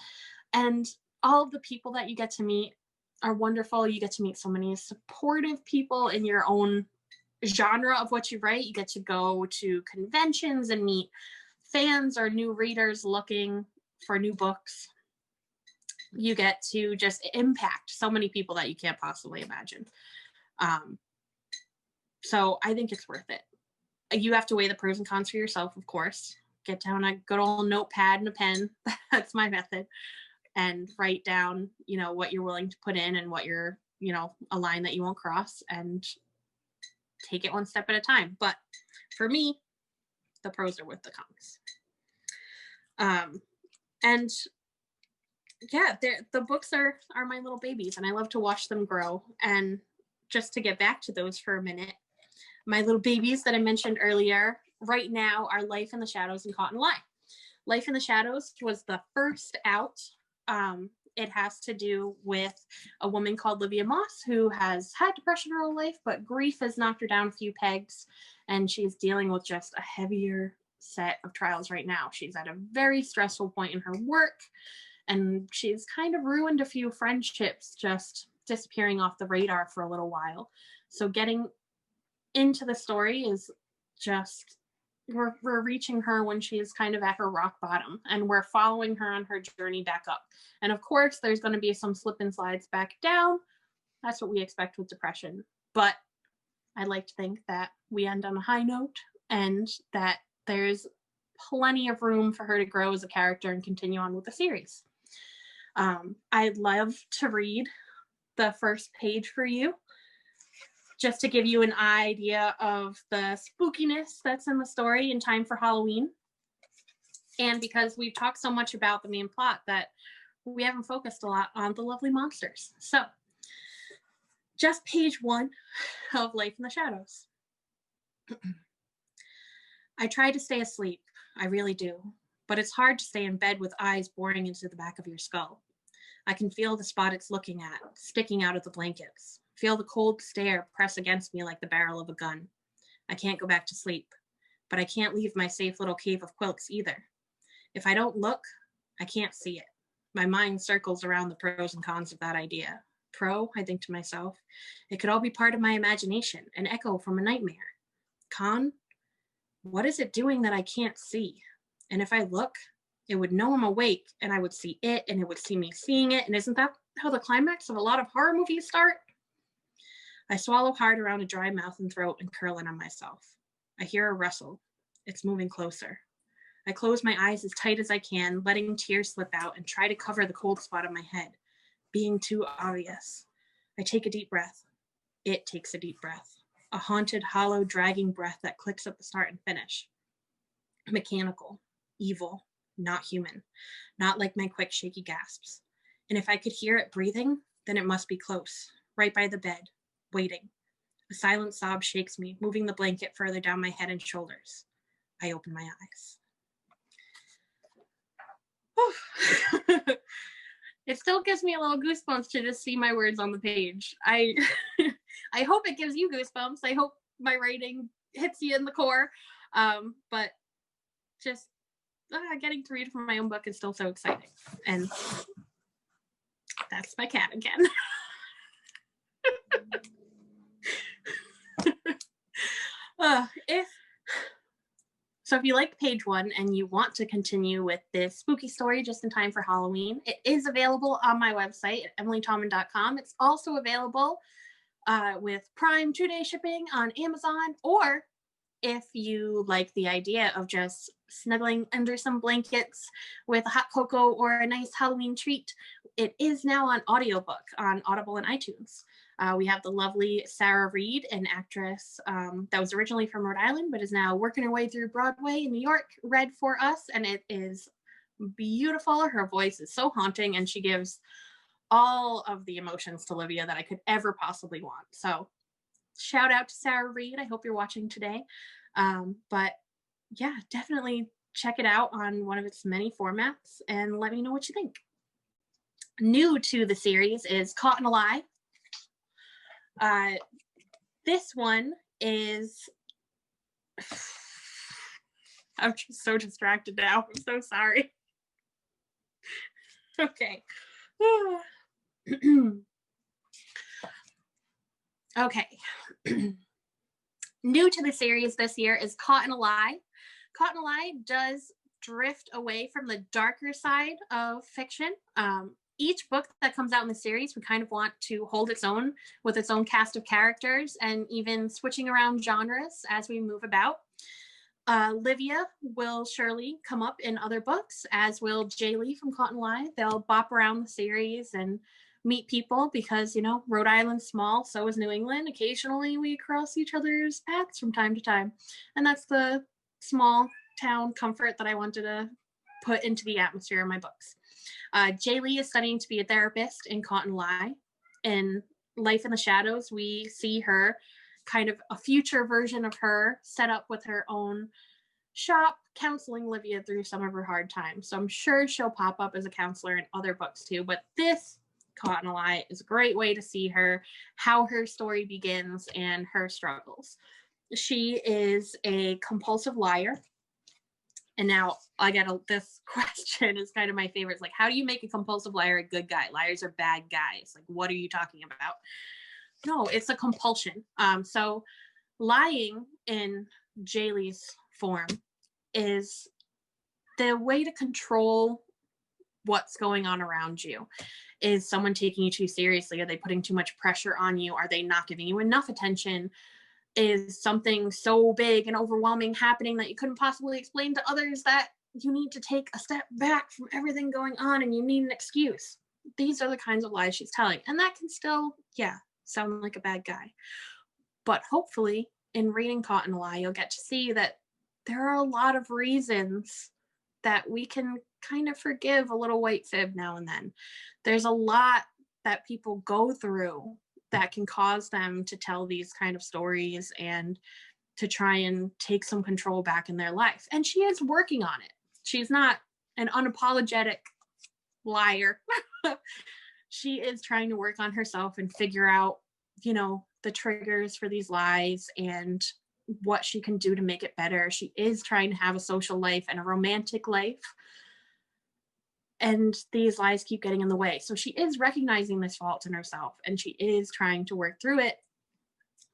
And all of the people that you get to meet are wonderful. You get to meet so many supportive people in your own genre of what you write. You get to go to conventions and meet fans or new readers looking for new books. You get to just impact so many people that you can't possibly imagine. So I think it's worth it. You have to weigh the pros and cons for yourself, of course. Get down a good old notepad and a pen. That's my method. And write down, you know, what you're willing to put in and what you're, you know, a line that you won't cross, and take it one step at a time. But for me, the pros are worth the cons. And yeah, the books are my little babies, and I love to watch them grow. And just to get back to those for a minute, my little babies that I mentioned earlier right now are Life in the Shadows and Caught in a Lie. Life in the Shadows was the first out. It has to do with a woman called Livia Moss who has had depression her whole life, but grief has knocked her down a few pegs, and she's dealing with just a heavier set of trials right now. She's at a very stressful point in her work, and she's kind of ruined a few friendships, just disappearing off the radar for a little while. So getting into the story is just, we're reaching her when she's kind of at her rock bottom, and we're following her on her journey back up. And of course, there's going to be some slip and slides back down. That's what we expect with depression. But I like to think that we end on a high note, and that there's plenty of room for her to grow as a character and continue on with the series. I'd love to read the first page for you, just to give you an idea of the spookiness that's in the story in time for Halloween. And because we've talked so much about the main plot, that we haven't focused a lot on the lovely monsters. So just page 1 of Life in the Shadows. I try to stay asleep, I really do, but it's hard to stay in bed with eyes boring into the back of your skull. I can feel the spot it's looking at, sticking out of the blankets. Feel the cold stare press against me like the barrel of a gun. I can't go back to sleep, but I can't leave my safe little cave of quilts either. If I don't look, I can't see it. My mind circles around the pros and cons of that idea. Pro, I think to myself, it could all be part of my imagination, an echo from a nightmare. Con, what is it doing that I can't see? And if I look, it would know I'm awake, and I would see it, and it would see me seeing it. And isn't that how the climax of a lot of horror movies start? I swallow hard around a dry mouth and throat and curl in on myself. I hear a rustle. It's moving closer. I close my eyes as tight as I can, letting tears slip out, and try to cover the cold spot on my head, being too obvious. I take a deep breath. It takes a deep breath. A haunted, hollow, dragging breath that clicks at the start and finish. Mechanical, evil, not human, not like my quick, shaky gasps. And if I could hear it breathing, then it must be close, right by the bed, waiting. A silent sob shakes me, moving the blanket further down my head and shoulders. I open my eyes. It still gives me a little goosebumps to just see my words on the page. I hope it gives you goosebumps. I hope my writing hits you in the core. But just getting to read from my own book is still so exciting. And that's my cat again. If you like page 1 and you want to continue with this spooky story just in time for Halloween, it is available on my website at emilytallman.com. It's also available with Prime 2-day shipping on Amazon, or if you like the idea of just snuggling under some blankets with a hot cocoa or a nice Halloween treat, it is now on audiobook on Audible and iTunes. We have the lovely Sarah Reed, an actress that was originally from Rhode Island, but is now working her way through Broadway in New York, read for us, and it is beautiful. Her voice is so haunting, and she gives all of the emotions to Livia that I could ever possibly want. So shout out to Sarah Reed. I hope you're watching today. But yeah, definitely check it out on one of its many formats and let me know what you think. New to the series is Caught in a Lie. This one is, I'm just so distracted now. I'm so sorry. Okay. Okay. New to the series this year is Caught in a Lie. Caught in a Lie does drift away from the darker side of fiction. Each book that comes out in the series, we kind of want to hold its own with its own cast of characters and even switching around genres as we move about. Livia will surely come up in other books, as will Jay Lee from Caught in a Lie. They'll bop around the series and meet people because, you know, Rhode Island's small, so is New England. Occasionally we cross each other's paths from time to time. And that's the small town comfort that I wanted to put into the atmosphere of my books. Jay Lee is studying to be a therapist in Caught in a Lie. In Life in the Shadows, we see her, kind of a future version of her, set up with her own shop, counseling Livia through some of her hard times. So I'm sure she'll pop up as a counselor in other books too, but this Caught in a Lie is a great way to see her, how her story begins and her struggles. She is a compulsive liar. And now I get this question is kind of my favorite. It's like, how do you make a compulsive liar a good guy? Liars are bad guys. Like, what are you talking about? No, it's a compulsion. So lying in Jay Lee's form is the way to control what's going on around you. Is someone taking you too seriously? Are they putting too much pressure on you? Are they not giving you enough attention? Is something so big and overwhelming happening that you couldn't possibly explain to others that you need to take a step back from everything going on and you need an excuse? These are the kinds of lies she's telling. And that can still, sound like a bad guy. But hopefully in reading Caught in a Lie, you'll get to see that there are a lot of reasons that we can kind of forgive a little white fib now and then. There's a lot that people go through that can cause them to tell these kind of stories and to try and take some control back in their life. And she is working on it. She's not an unapologetic liar. She is trying to work on herself and figure out, you know, the triggers for these lies and what she can do to make it better. She is trying to have a social life and a romantic life. And these lies keep getting in the way. So she is recognizing this fault in herself and she is trying to work through it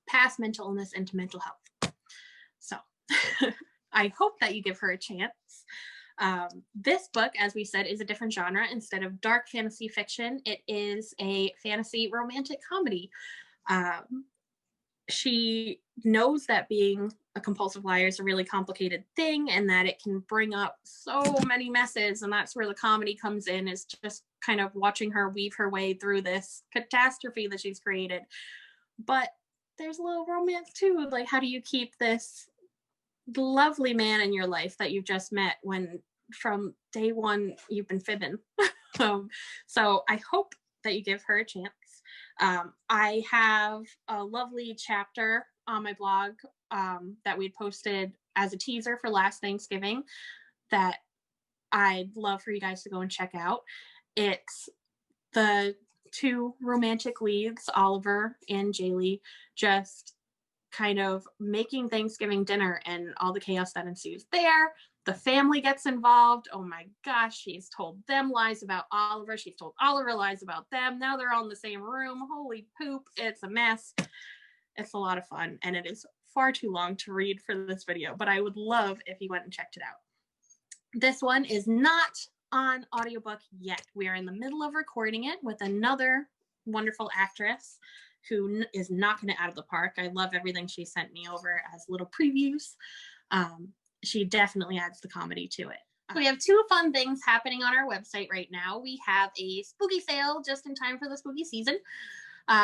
past mental illness into mental health. So I hope that you give her a chance. This book, as we said, is a different genre. Instead of dark fantasy fiction, it is a fantasy romantic comedy. She knows that being a compulsive liar is a really complicated thing and that it can bring up so many messes, and that's where the comedy comes in, is just kind of watching her weave her way through this catastrophe that she's created. But there's a little romance too. Like, how do you keep this lovely man in your life that you've just met when from day one you've been fibbing? So I hope that you give her a chance. I have a lovely chapter on my blog that we posted as a teaser for last Thanksgiving that I'd love for you guys to go and check out. It's the two romantic leads, Oliver and Jay Lee, just kind of making Thanksgiving dinner and all the chaos that ensues there. The family gets involved. Oh my gosh, she's told them lies about Oliver. She's told Oliver lies about them. Now they're all in the same room. Holy poop, it's a mess. It's a lot of fun, and it is far too long to read for this video, but I would love if you went and checked it out. This one is not on audiobook yet. We are in the middle of recording it with another wonderful actress who is knocking it out of the park. I love everything she sent me over as little previews. She definitely adds the comedy to it. We have two fun things happening on our website right now. We have a spooky sale just in time for the spooky season.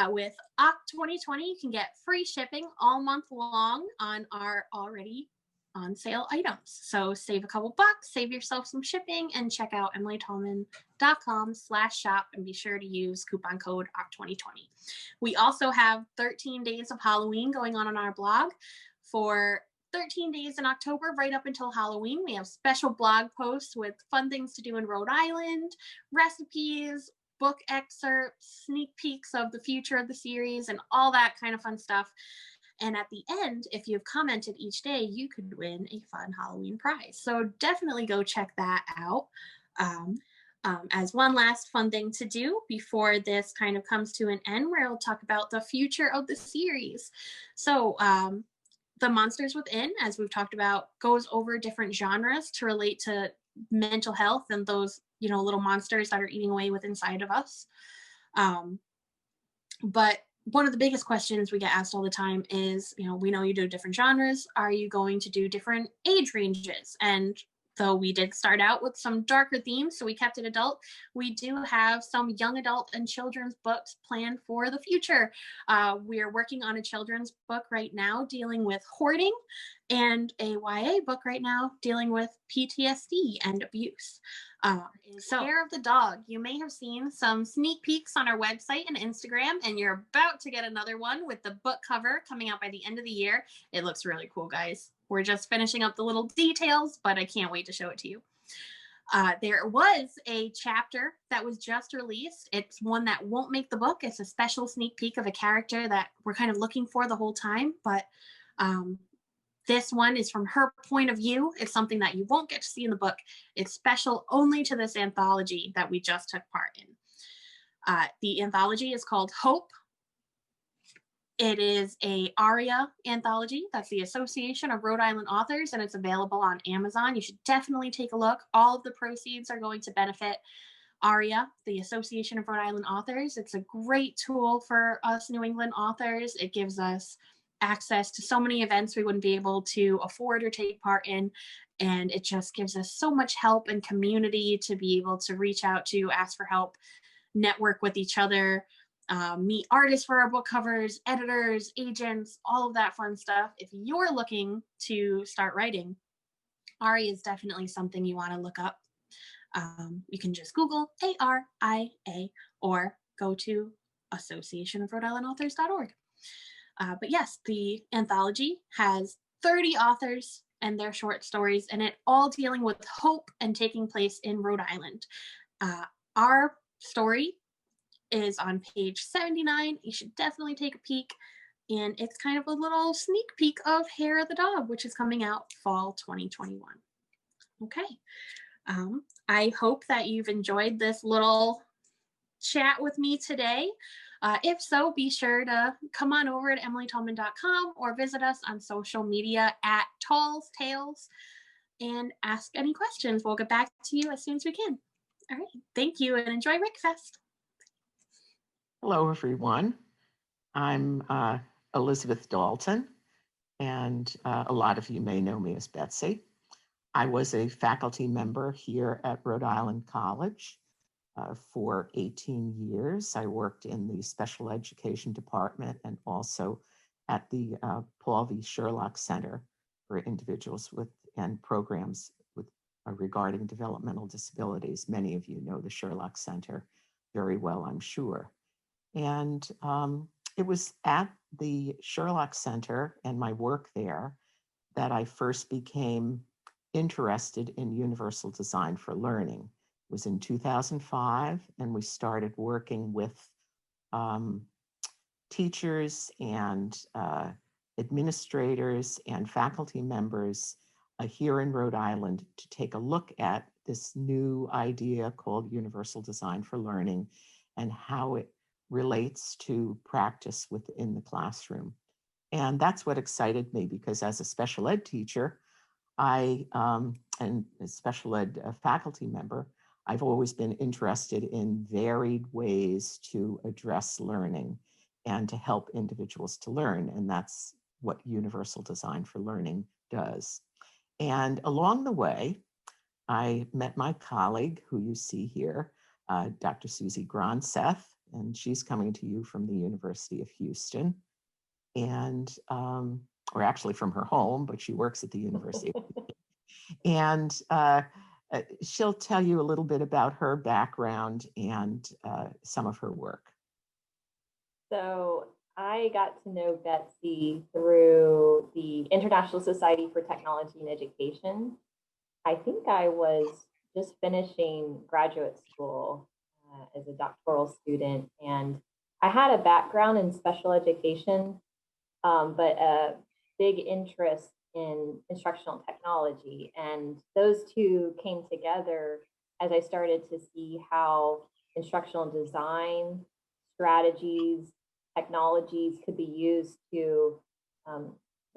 With OCT 2020, you can get free shipping all month long on our already on sale items. So save a couple bucks, save yourself some shipping, and check out emilytallman.com/shop and be sure to use coupon code OCT 2020. We also have 13 days of Halloween going on our blog. For 13 days in October, right up until Halloween, we have special blog posts with fun things to do in Rhode Island, recipes, book excerpts, sneak peeks of the future of the series, and all that kind of fun stuff. And at the end, if you've commented each day, you could win a fun Halloween prize. So definitely go check that out. As one last fun thing to do before this kind of comes to an end, where I'll talk about the future of the series. So the Monsters Within, as we've talked about, goes over different genres to relate to mental health and those, you know, little monsters that are eating away within inside of us. But one of the biggest questions we get asked all the time is, you know, we know you do different genres. Are you going to do different age ranges? And though we did start out with some darker themes, so we kept it adult, we do have some young adult and children's books planned for the future. We are working on a children's book right now dealing with hoarding, and a YA book right now dealing with PTSD and abuse. So, Hair of the Dog. You may have seen some sneak peeks on our website and Instagram, and you're about to get another one with the book cover coming out by the end of the year. It looks really cool, guys. We're just finishing up the little details, but I can't wait to show it to you. There was a chapter that was just released. It's one that won't make the book. It's a special sneak peek of a character that we're kind of looking for the whole time, but this one is from her point of view. It's something that you won't get to see in the book. It's special only to this anthology that we just took part in. The anthology is called Hope. It is a ARIA anthology. That's the Association of Rhode Island Authors, and it's available on Amazon. You should definitely take a look. All of the proceeds are going to benefit ARIA, the Association of Rhode Island Authors. It's a great tool for us New England authors. It gives us access to so many events we wouldn't be able to afford or take part in. And it just gives us so much help and community to be able to reach out to, ask for help, network with each other, meet artists for our book covers, editors, agents, all of that fun stuff. If you're looking to start writing, ARIA is definitely something you want to look up. You can just Google ARIA or go to associationofrhodeislandauthors.org. But yes, the anthology has 30 authors and their short stories, and it all dealing with hope and taking place in Rhode Island. Our story is on page 79. You should definitely take a peek. And it's kind of a little sneak peek of Hair of the Dog, which is coming out fall 2021. Okay. I hope that you've enjoyed this little chat with me today. If so, be sure to come on over to emilytallman.com or visit us on social media at Tall's Tales and ask any questions. We'll get back to you as soon as we can. All right. Thank you and enjoy RICFEST. Hello, everyone. I'm Elizabeth Dalton, and a lot of you may know me as Betsy. I was a faculty member here at Rhode Island College for 18 years. I worked in the special education department and also at the Paul V. Sherlock Center for individuals with and programs with regarding developmental disabilities. Many of you know the Sherlock Center very well, I'm sure. And it was at the Sherlock Center and my work there that I first became interested in universal design for learning. It was in 2005, and we started working with teachers and administrators and faculty members here in Rhode Island to take a look at this new idea called universal design for learning and how it relates to practice within the classroom. And that's what excited me, because as a special ed teacher, and a special ed faculty member, I've always been interested in varied ways to address learning and to help individuals to learn. And that's what universal design for learning does. And along the way, I met my colleague, who you see here, Dr. Susie Gronseth, and she's coming to you from the University of Houston, and or actually from her home, but she works at the University. And she'll tell you a little bit about her background and some of her work. So I got to know Betsy through the International Society for Technology and Education. I think I was just finishing graduate school as a doctoral student, and I had a background in special education, but a big interest in instructional technology. And those two came together as I started to see how instructional design strategies, technologies could be used to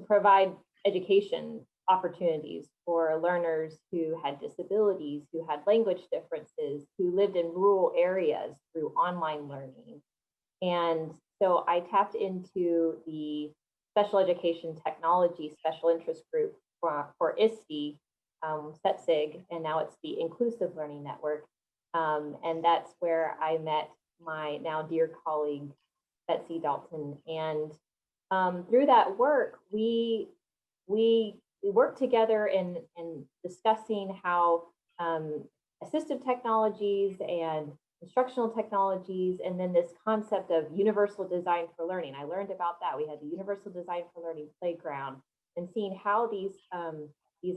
provide education opportunities for learners who had disabilities, who had language differences, who lived in rural areas through online learning. And so I tapped into the Special Education Technology Special Interest Group for ISTE, SETSIG, and now it's the Inclusive Learning Network. And that's where I met my now dear colleague, Betsy Dalton. And through that work, we worked together in discussing how assistive technologies and instructional technologies, and then this concept of universal design for learning. I learned about that. We had the Universal Design for Learning Playground, and seeing how these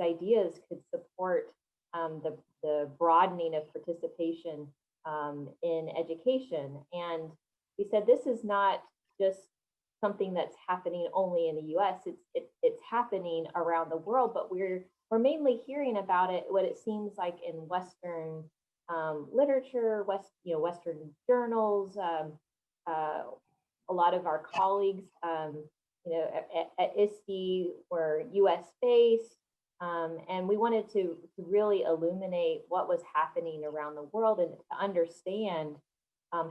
ideas could support the broadening of participation in education. And we said, this is not just something that's happening only in the US, it's happening around the world, but we're mainly hearing about it, what it seems like in Western literature, Western journals. A lot of our colleagues, at ISTE were US based, and we wanted to really illuminate what was happening around the world and to understand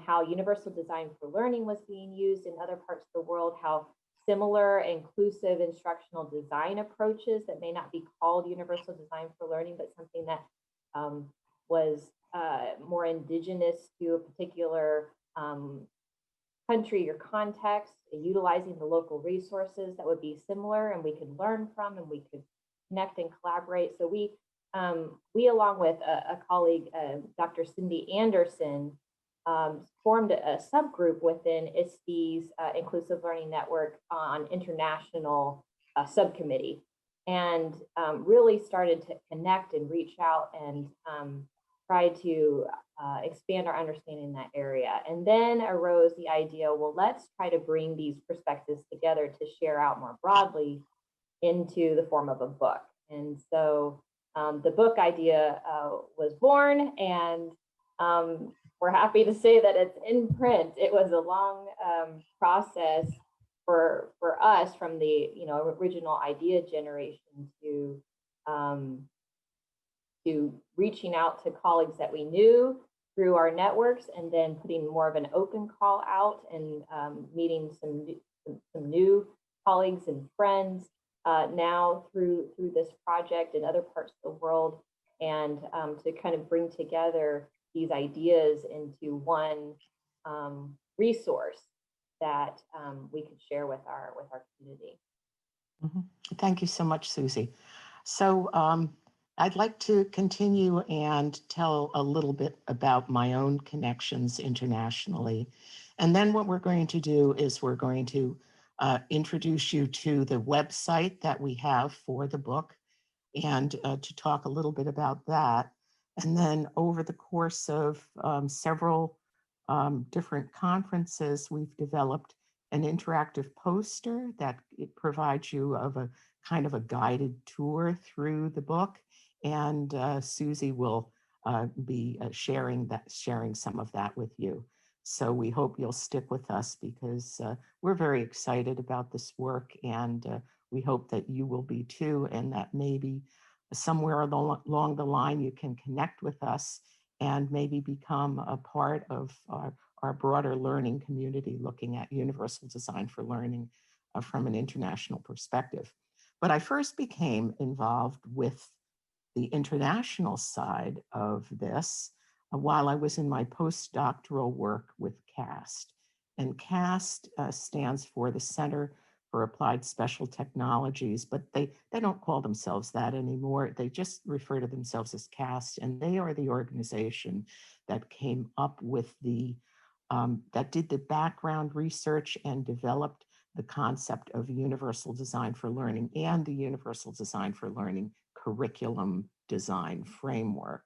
how universal design for learning was being used in other parts of the world, how similar inclusive instructional design approaches that may not be called universal design for learning, but something that was more indigenous to a particular country or context, utilizing the local resources that would be similar and we could learn from and we could connect and collaborate. So we along with a colleague, Dr. Cindy Anderson, formed a subgroup within ISTE's Inclusive Learning Network on international subcommittee, and really started to connect and reach out and try to expand our understanding in that area. And then arose the idea, well, let's try to bring these perspectives together to share out more broadly into the form of a book. And so the book idea was born, and we're happy to say that it's in print. It was a long process for us, from the original idea generation to reaching out to colleagues that we knew through our networks, and then putting more of an open call out and meeting some new colleagues and friends now through this project in other parts of the world, and to kind of bring together these ideas into one resource that we could share with our community. Mm-hmm. Thank you so much, Susie. So I'd like to continue and tell a little bit about my own connections internationally. And then what we're going to do is we're going to introduce you to the website that we have for the book, and to talk a little bit about that. And then over the course of several different conferences, we've developed an interactive poster that it provides you of a kind of a guided tour through the book. And Susie will be sharing some of that with you. So we hope you'll stick with us, because we're very excited about this work, and we hope that you will be too, and that maybe somewhere along the line you can connect with us and maybe become a part of our broader learning community, looking at universal design for learning from an international perspective. But I first became involved with the international side of this while I was in my postdoctoral work with CAST. And CAST stands for the Center for Applied Special Technologies, but they don't call themselves that anymore. They just refer to themselves as CAST, and they are the organization that came up with that did the background research and developed the concept of universal design for learning and the universal design for learning curriculum design framework.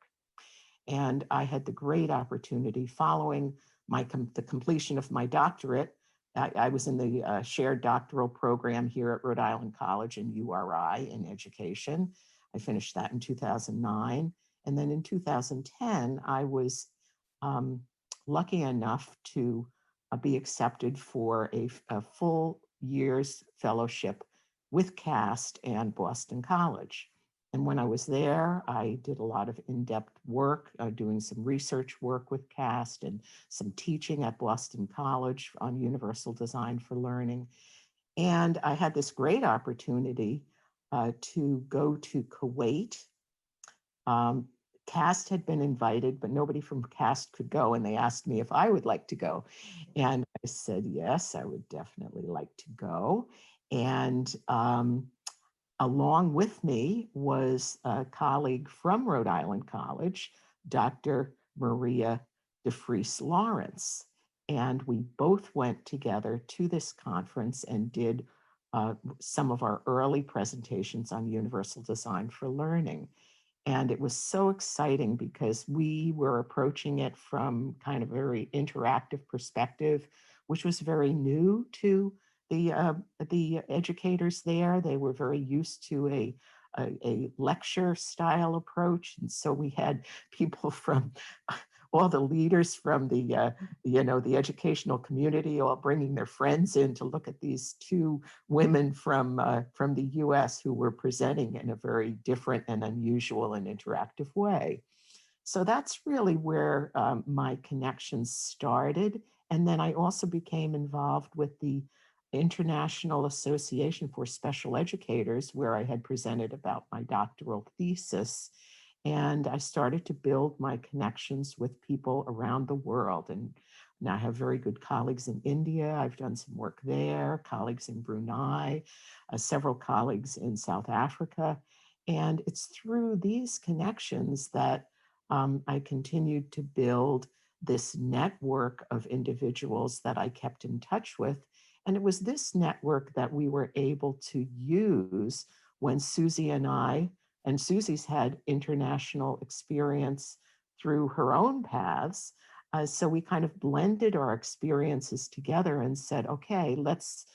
And I had the great opportunity following the completion of my doctorate. I was in the shared doctoral program here at Rhode Island College in URI in education. I finished that in 2009. And then in 2010, I was lucky enough to be accepted for a full year's fellowship with CAST and Boston College. And when I was there, I did a lot of in-depth work, doing some research work with CAST and some teaching at Boston College on universal design for learning. And I had this great opportunity to go to Kuwait. CAST had been invited, but nobody from CAST could go. And they asked me if I would like to go. And I said, yes, I would definitely like to go. And along with me was a colleague from Rhode Island College, Dr. Maria DeFries Lawrence. And we both went together to this conference and did some of our early presentations on universal design for learning. And it was so exciting because we were approaching it from kind of a very interactive perspective, which was very new to the educators there. They were very used to a lecture style approach. And so we had people from all the leaders from the educational community all bringing their friends in to look at these two women from the US who were presenting in a very different and unusual and interactive way. So that's really where my connections started. And then I also became involved with the International Association for Special Educators, where I had presented about my doctoral thesis. And I started to build my connections with people around the world. And now I have very good colleagues in India. I've done some work there, colleagues in Brunei, several colleagues in South Africa. And it's through these connections that I continued to build this network of individuals that I kept in touch with. And it was this network that we were able to use when Susie and Susie's had international experience through her own paths. So we kind of blended our experiences together and said, okay, let's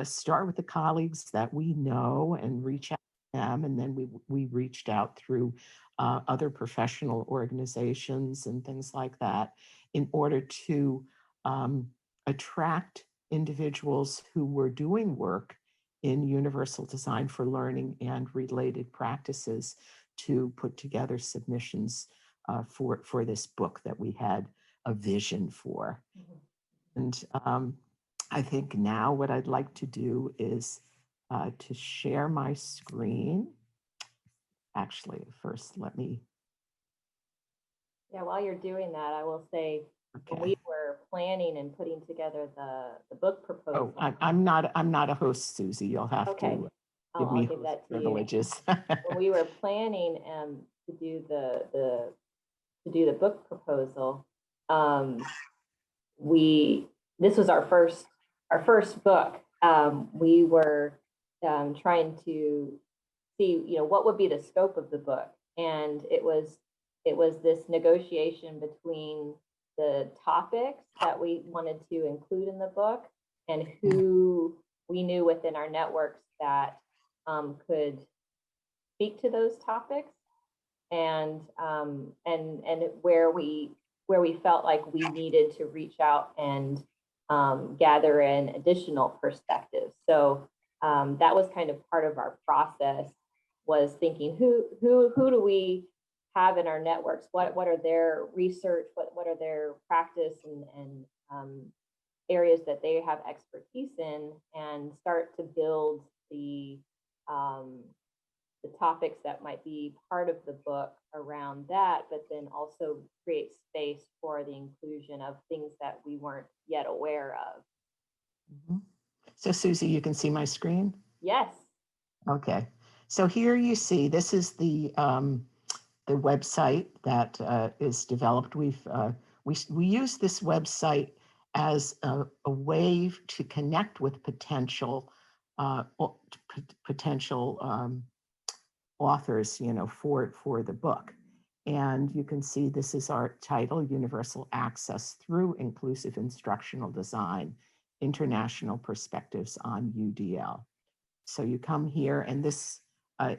start with the colleagues that we know and reach out to them. And then we reached out through other professional organizations and things like that in order to attract individuals who were doing work in universal design for learning and related practices to put together submissions for this book that we had a vision for. And I think now what I'd like to do is to share my screen. Actually, first let me. Yeah, while you're doing that, I will say, when Okay. we were planning and putting together the book proposal. Oh, I'm not a host, Susie. You'll have Okay. to I'll give me give that to you. privileges. When we were planning to do the book proposal, this was our first book. We were trying to see, what would be the scope of the book, and it was this negotiation between the topics that we wanted to include in the book and who we knew within our networks that could speak to those topics, and where we felt like we needed to reach out and gather in additional perspectives. So that was kind of part of our process, was thinking who do we have in our networks, what are their research, what are their practice and areas that they have expertise in, and start to build the the topics that might be part of the book around that, but then also create space for the inclusion of things that we weren't yet aware of. Mhm. So Susie, you can see my screen? Yes. Okay. So here you see, this is the website that is developed. We use this website as a way to connect with potential authors, for the book. And you can see this is our title, Universal Access Through Inclusive Instructional Design, International Perspectives on UDL. So you come here, and this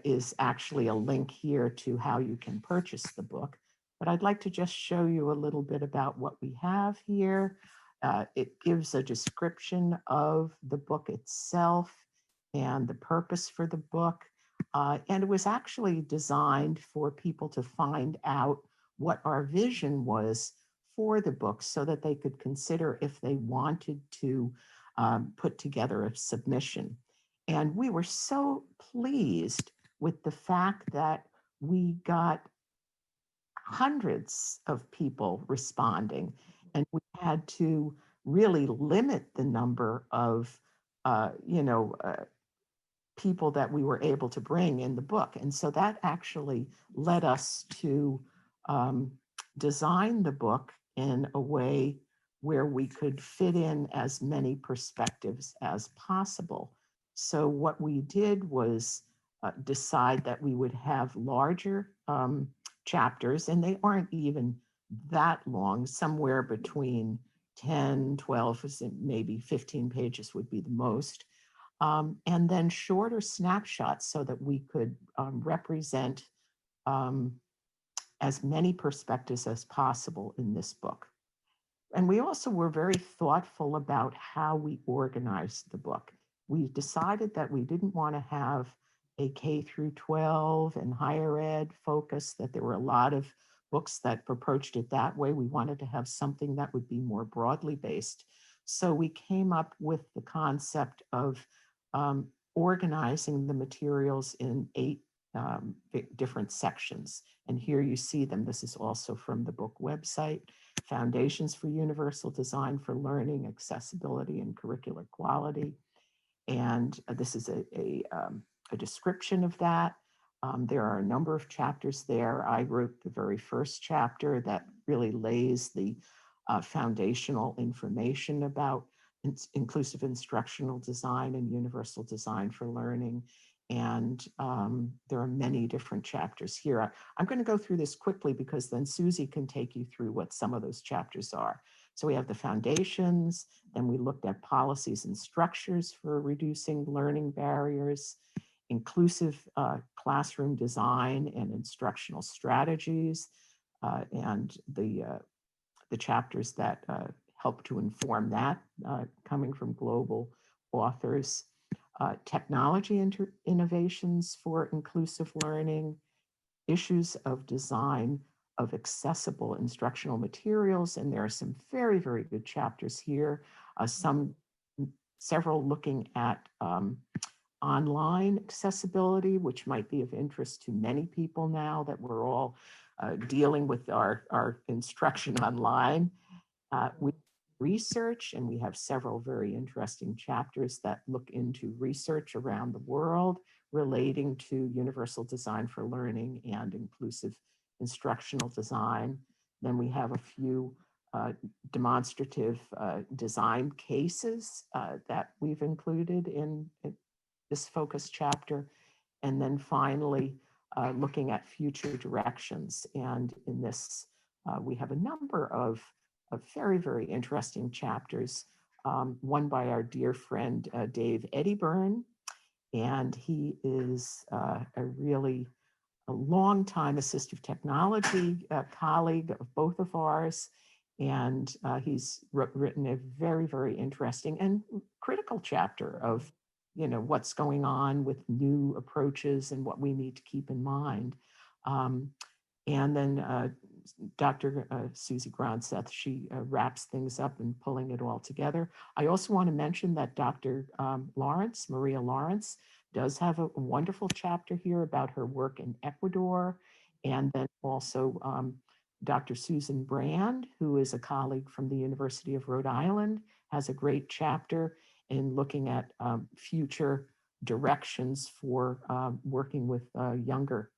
is actually a link here to how you can purchase the book. But I'd like to just show you a little bit about what we have here. It gives a description of the book itself and the purpose for the book. And it was actually designed for people to find out what our vision was for the book so that they could consider if they wanted to put together a submission. And we were so pleased with the fact that we got hundreds of people responding, and we had to really limit the number of, people that we were able to bring in the book. And so that actually led us to design the book in a way where we could fit in as many perspectives as possible. So what we did was decide that we would have larger chapters, and they aren't even that long, somewhere between 10, 12, maybe 15 pages would be the most. And then shorter snapshots so that we could represent as many perspectives as possible in this book. And we also were very thoughtful about how we organized the book. We decided that we didn't want to have a K through 12 and higher ed focus, that there were a lot of books that approached it that way. We wanted to have something that would be more broadly based. So we came up with the concept of organizing the materials in 8 different sections. And here you see them. This is also from the book website: Foundations for Universal Design for Learning, Accessibility, and Curricular Quality. And this is a description of that. There are a number of chapters there. I wrote the very first chapter that really lays the foundational information about inclusive instructional design and universal design for learning. And there are many different chapters here. I'm going to go through this quickly because then Susie can take you through what some of those chapters are. So we have the foundations, then we looked at policies and structures for reducing learning barriers, inclusive classroom design and instructional strategies, and the chapters that help to inform that, coming from global authors. Technology innovations for inclusive learning, issues of design of accessible instructional materials. And there are some very, very good chapters here, several looking at online accessibility, which might be of interest to many people now that we're all dealing with our instruction online. We research, and we have several very interesting chapters that look into research around the world relating to universal design for learning and inclusive instructional design. Then we have a few demonstrative design cases that we've included in this focus chapter. And then finally, looking at future directions. And in this, we have a number of very, very interesting chapters. One by our dear friend, Dave Eddyburn. And he is a long-time assistive technology colleague of both of ours. And he's written a very, very interesting and critical chapter of what's going on with new approaches and what we need to keep in mind. And then Dr. Susie Gronseth, she wraps things up and pulling it all together. I also want to mention that Dr. Maria Lawrence, does have a wonderful chapter here about her work in Ecuador. And then also Dr. Susan Brand, who is a colleague from the University of Rhode Island, has a great chapter in looking at future directions for working with younger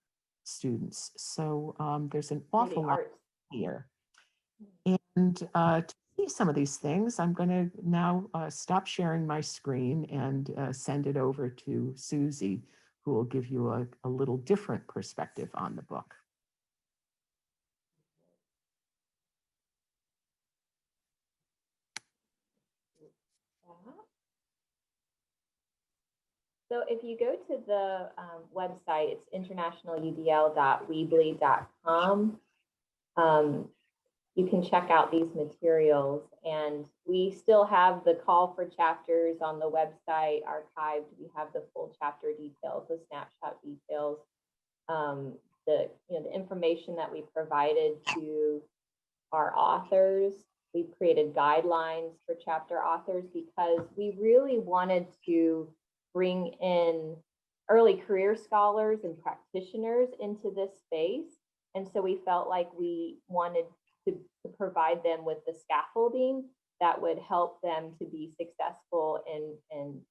students. So there's an awful lot here. And to see some of these things, I'm going to now stop sharing my screen and send it over to Susie, who will give you a little different perspective on the book. So if you go to the website, it's internationaludl.weebly.com. You can check out these materials, and we still have the call for chapters on the website archived. We have the full chapter details, the snapshot details, the information that we provided to our authors. We've created guidelines for chapter authors because we really wanted to bring in early career scholars and practitioners into this space. And so we felt like we wanted to provide them with the scaffolding that would help them to be successful in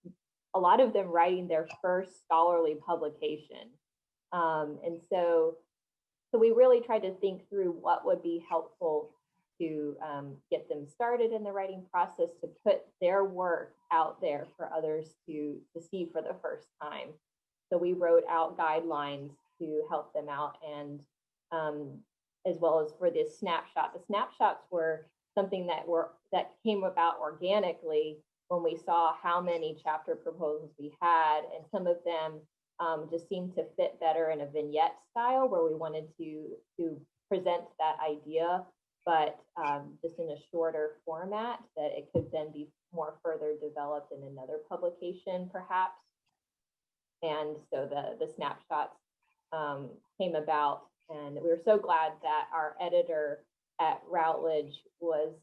a lot of them writing their first scholarly publication. And so we really tried to think through what would be helpful to get them started in the writing process, to put their work out there for others to see for the first time. So we wrote out guidelines to help them out, and as well as for this snapshot. The snapshots were something that came about organically when we saw how many chapter proposals we had, and some of them just seemed to fit better in a vignette style where we wanted to present that idea, but just in a shorter format that it could then be more further developed in another publication perhaps. And so the snapshots came about, and we were so glad that our editor at Routledge was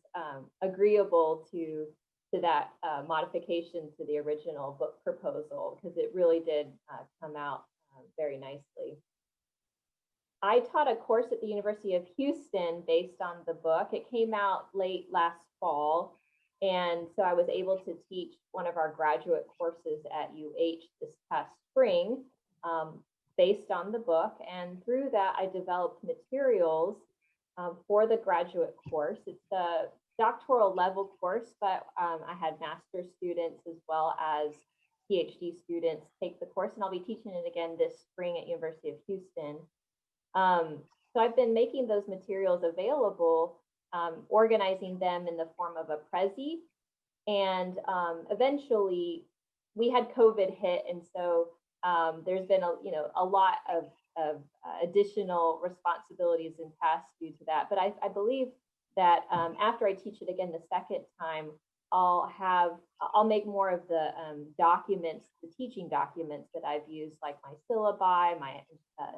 agreeable to that modification to the original book proposal, because it really did come out very nicely. I taught a course at the University of Houston based on the book. It came out late last fall, and so I was able to teach one of our graduate courses at UH this past spring based on the book. And through that, I developed materials for the graduate course. It's a doctoral level course, but I had master's students as well as PhD students take the course, and I'll be teaching it again this spring at University of Houston. So I've been making those materials available, organizing them in the form of a Prezi, and eventually we had COVID hit, and so there's been a lot of additional responsibilities and tasks due to that. But I believe that after I teach it again the second time, I'll make more of the documents, the teaching documents that I've used, like my syllabi, my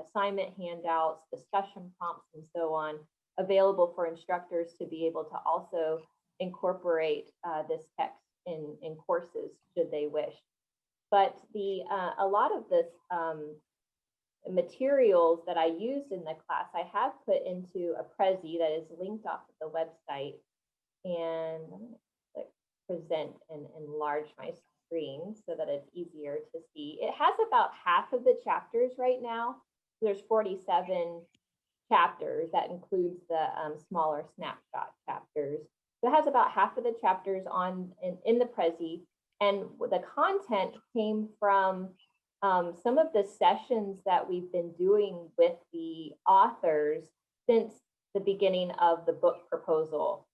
assignment handouts, discussion prompts, and so on, available for instructors to be able to also incorporate this text in courses should they wish. But a lot of this materials that I used in the class, I have put into a Prezi that is linked off of the website. And I'm going to present and enlarge my screen so that it's easier to see. It has about half of the chapters right now. There's 47 chapters. That includes the smaller snapshot chapters. So it has about half of the chapters in the Prezi. And the content came from some of the sessions that we've been doing with the authors since the beginning of the book proposal.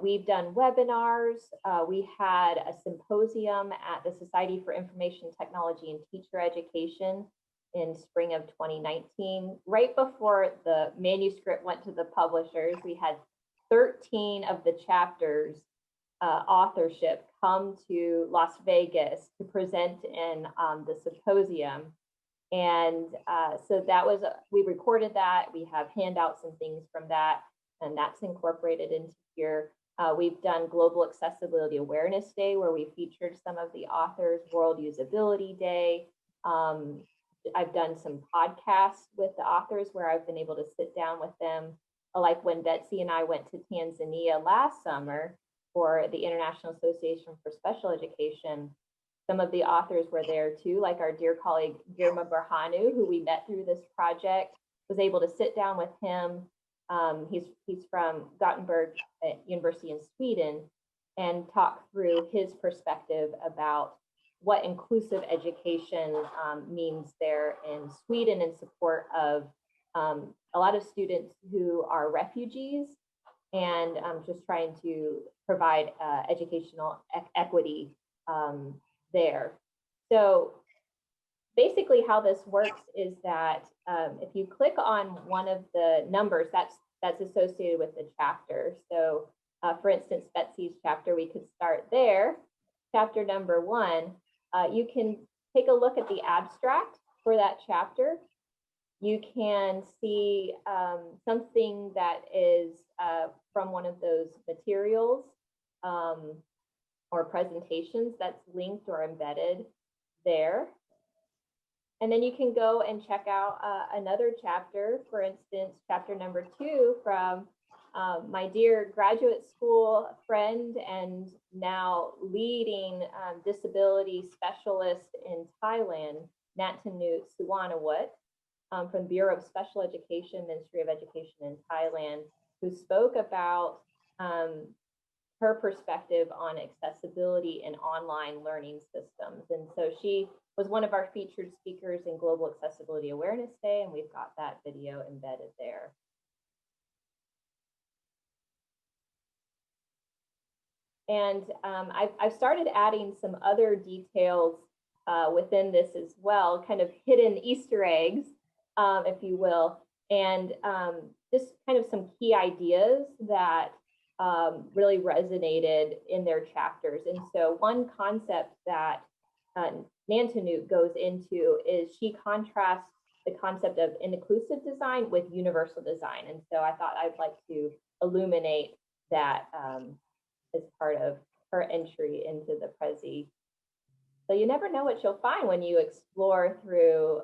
We've done webinars. We had a symposium at the Society for Information Technology and Teacher Education in spring of 2019. Right before the manuscript went to the publishers, we had 13 of the chapters authorship come to Las Vegas to present in the symposium. And so that was, we recorded that. We have handouts and things from that, and that's incorporated into here. We've done Global Accessibility Awareness Day, where we featured some of the authors, World Usability Day, I've done some podcasts with the authors where I've been able to sit down with them, like when Betsy and I went to Tanzania last summer for the International Association for Special Education. Some of the authors were there too, like our dear colleague Girma Berhanu, who we met through this project, was able to sit down with him. He's from Gothenburg University in Sweden, and talk through his perspective about what inclusive education means there in Sweden in support of a lot of students who are refugees, and just trying to provide educational equity there. So basically how this works is that if you click on one of the numbers that's associated with the chapter. So for instance, Betsy's chapter, we could start there. Chapter number 1, you can take a look at the abstract for that chapter. You can see something that is from one of those materials or presentations that's linked or embedded there. And then you can go and check out another chapter, for instance, chapter number 2 from my dear graduate school friend and now leading disability specialist in Thailand, Natanu Suwanawut, from the Bureau of Special Education, Ministry of Education in Thailand, who spoke about her perspective on accessibility in online learning systems. And so she was one of our featured speakers in Global Accessibility Awareness Day, and we've got that video embedded there. And I've started adding some other details within this as well, kind of hidden Easter eggs, if you will, and just kind of some key ideas that really resonated in their chapters. And so one concept that Nantanu goes into is she contrasts the concept of inclusive design with universal design. And so I thought I'd like to illuminate that as part of her entry into the Prezi. So you never know what you'll find when you explore through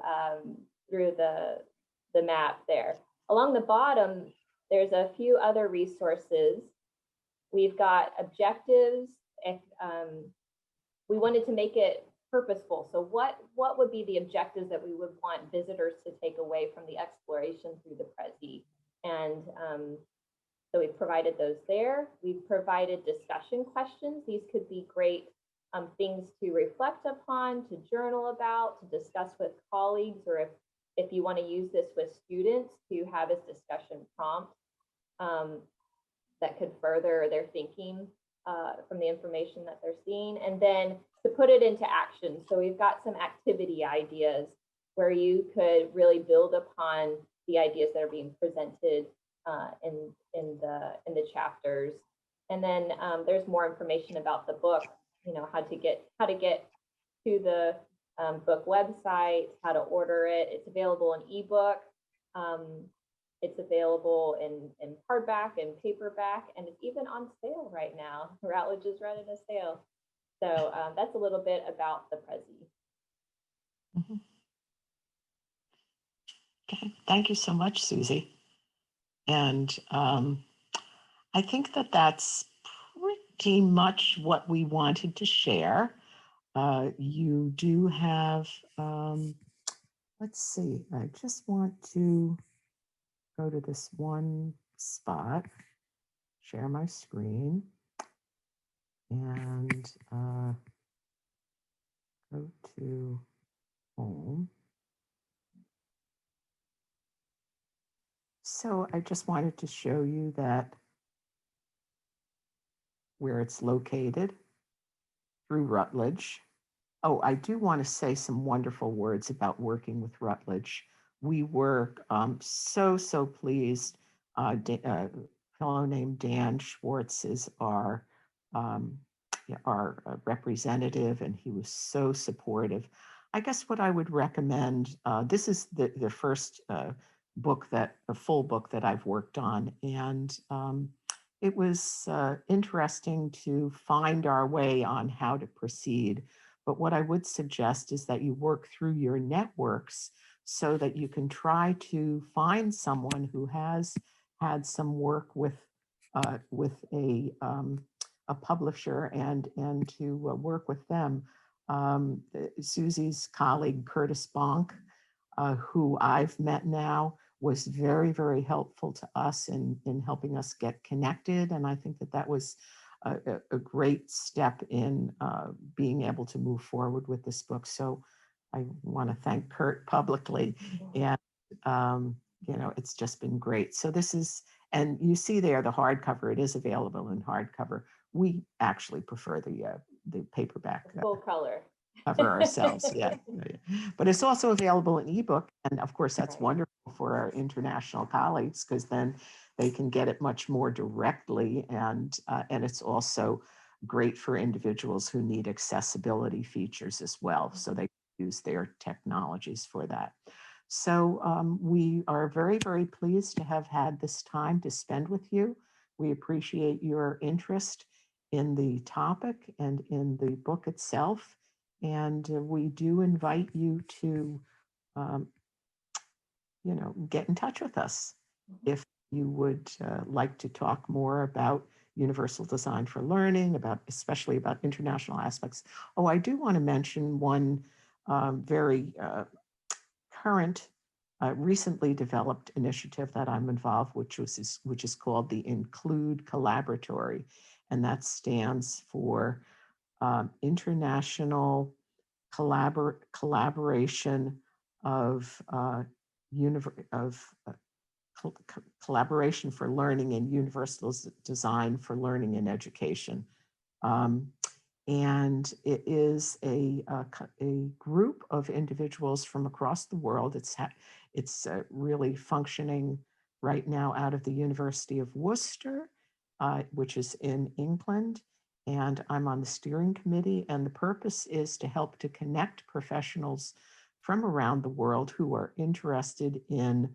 the map there. Along the bottom, there's a few other resources. We've got objectives. If we wanted to make it purposeful, so what would be the objectives that we would want visitors to take away from the exploration through the Prezi? And so we've provided those there. We've provided discussion questions. These could be great things to reflect upon, to journal about, to discuss with colleagues, or if you want to use this with students, to have as discussion prompt that could further their thinking from the information that they're seeing, and then to put it into action. So we've got some activity ideas where you could really build upon the ideas that are being presented in the chapters. And then there's more information about the book, you know, how to get to the book website, how to order it. It's available in ebook. It's available in hardback and paperback, and it's even on sale right now. Routledge is running a sale. So that's a little bit about the Prezi. Mm-hmm. Okay. Thank you so much, Susie. And I think that that's pretty much what we wanted to share. You do have, let's see, I just want to go to this one spot, share my screen, and go to home. So I just wanted to show you that where it's located through Routledge. Oh, I do want to say some wonderful words about working with Routledge. We were so pleased. A fellow named Dan Schwartz is our representative, and he was so supportive. I guess what I would recommend, this is the first a full book that I've worked on, and it was interesting to find our way on how to proceed. But what I would suggest is that you work through your networks so that you can try to find someone who has had some work with a publisher and to work with them. Susie's colleague, Curtis Bonk, who I've met now, was very, very helpful to us in helping us get connected. And I think that was a great step in being able to move forward with this book. So I want to thank Kurt publicly. And, it's just been great. So this is, and you see there the hardcover, it is available in hardcover. We actually prefer the paperback Full color. cover ourselves. Yeah. But it's also available in ebook. And of course, that's Right. wonderful for our international colleagues, because then they can get it much more directly. And it's also great for individuals who need accessibility features as well. So they use their technologies for that. So we are very, very pleased to have had this time to spend with you. We appreciate your interest in the topic and in the book itself. And we do invite you to, get in touch with us if you would like to talk more about universal design for learning, especially about international aspects. Oh, I do want to mention one very current, recently developed initiative that I'm involved, which is called the Include Collaboratory, and that stands for international collaboration of collaboration for learning and universal design for learning and education. And it is a group of individuals from across the world. It's really functioning right now out of the University of Worcester, which is in England. And I'm on the steering committee. And the purpose is to help to connect professionals from around the world who are interested in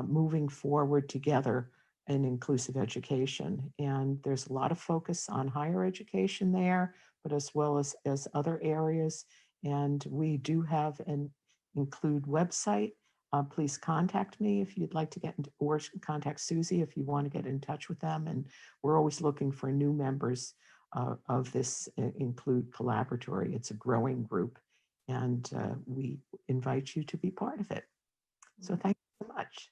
moving forward together in inclusive education. And there's a lot of focus on higher education there, but as well as other areas. And we do have an Include website. Please contact me if you'd like to get into, or contact Susie if you want to get in touch with them. And we're always looking for new members of this Include Collaboratory. It's a growing group, and we invite you to be part of it. So thank you so much.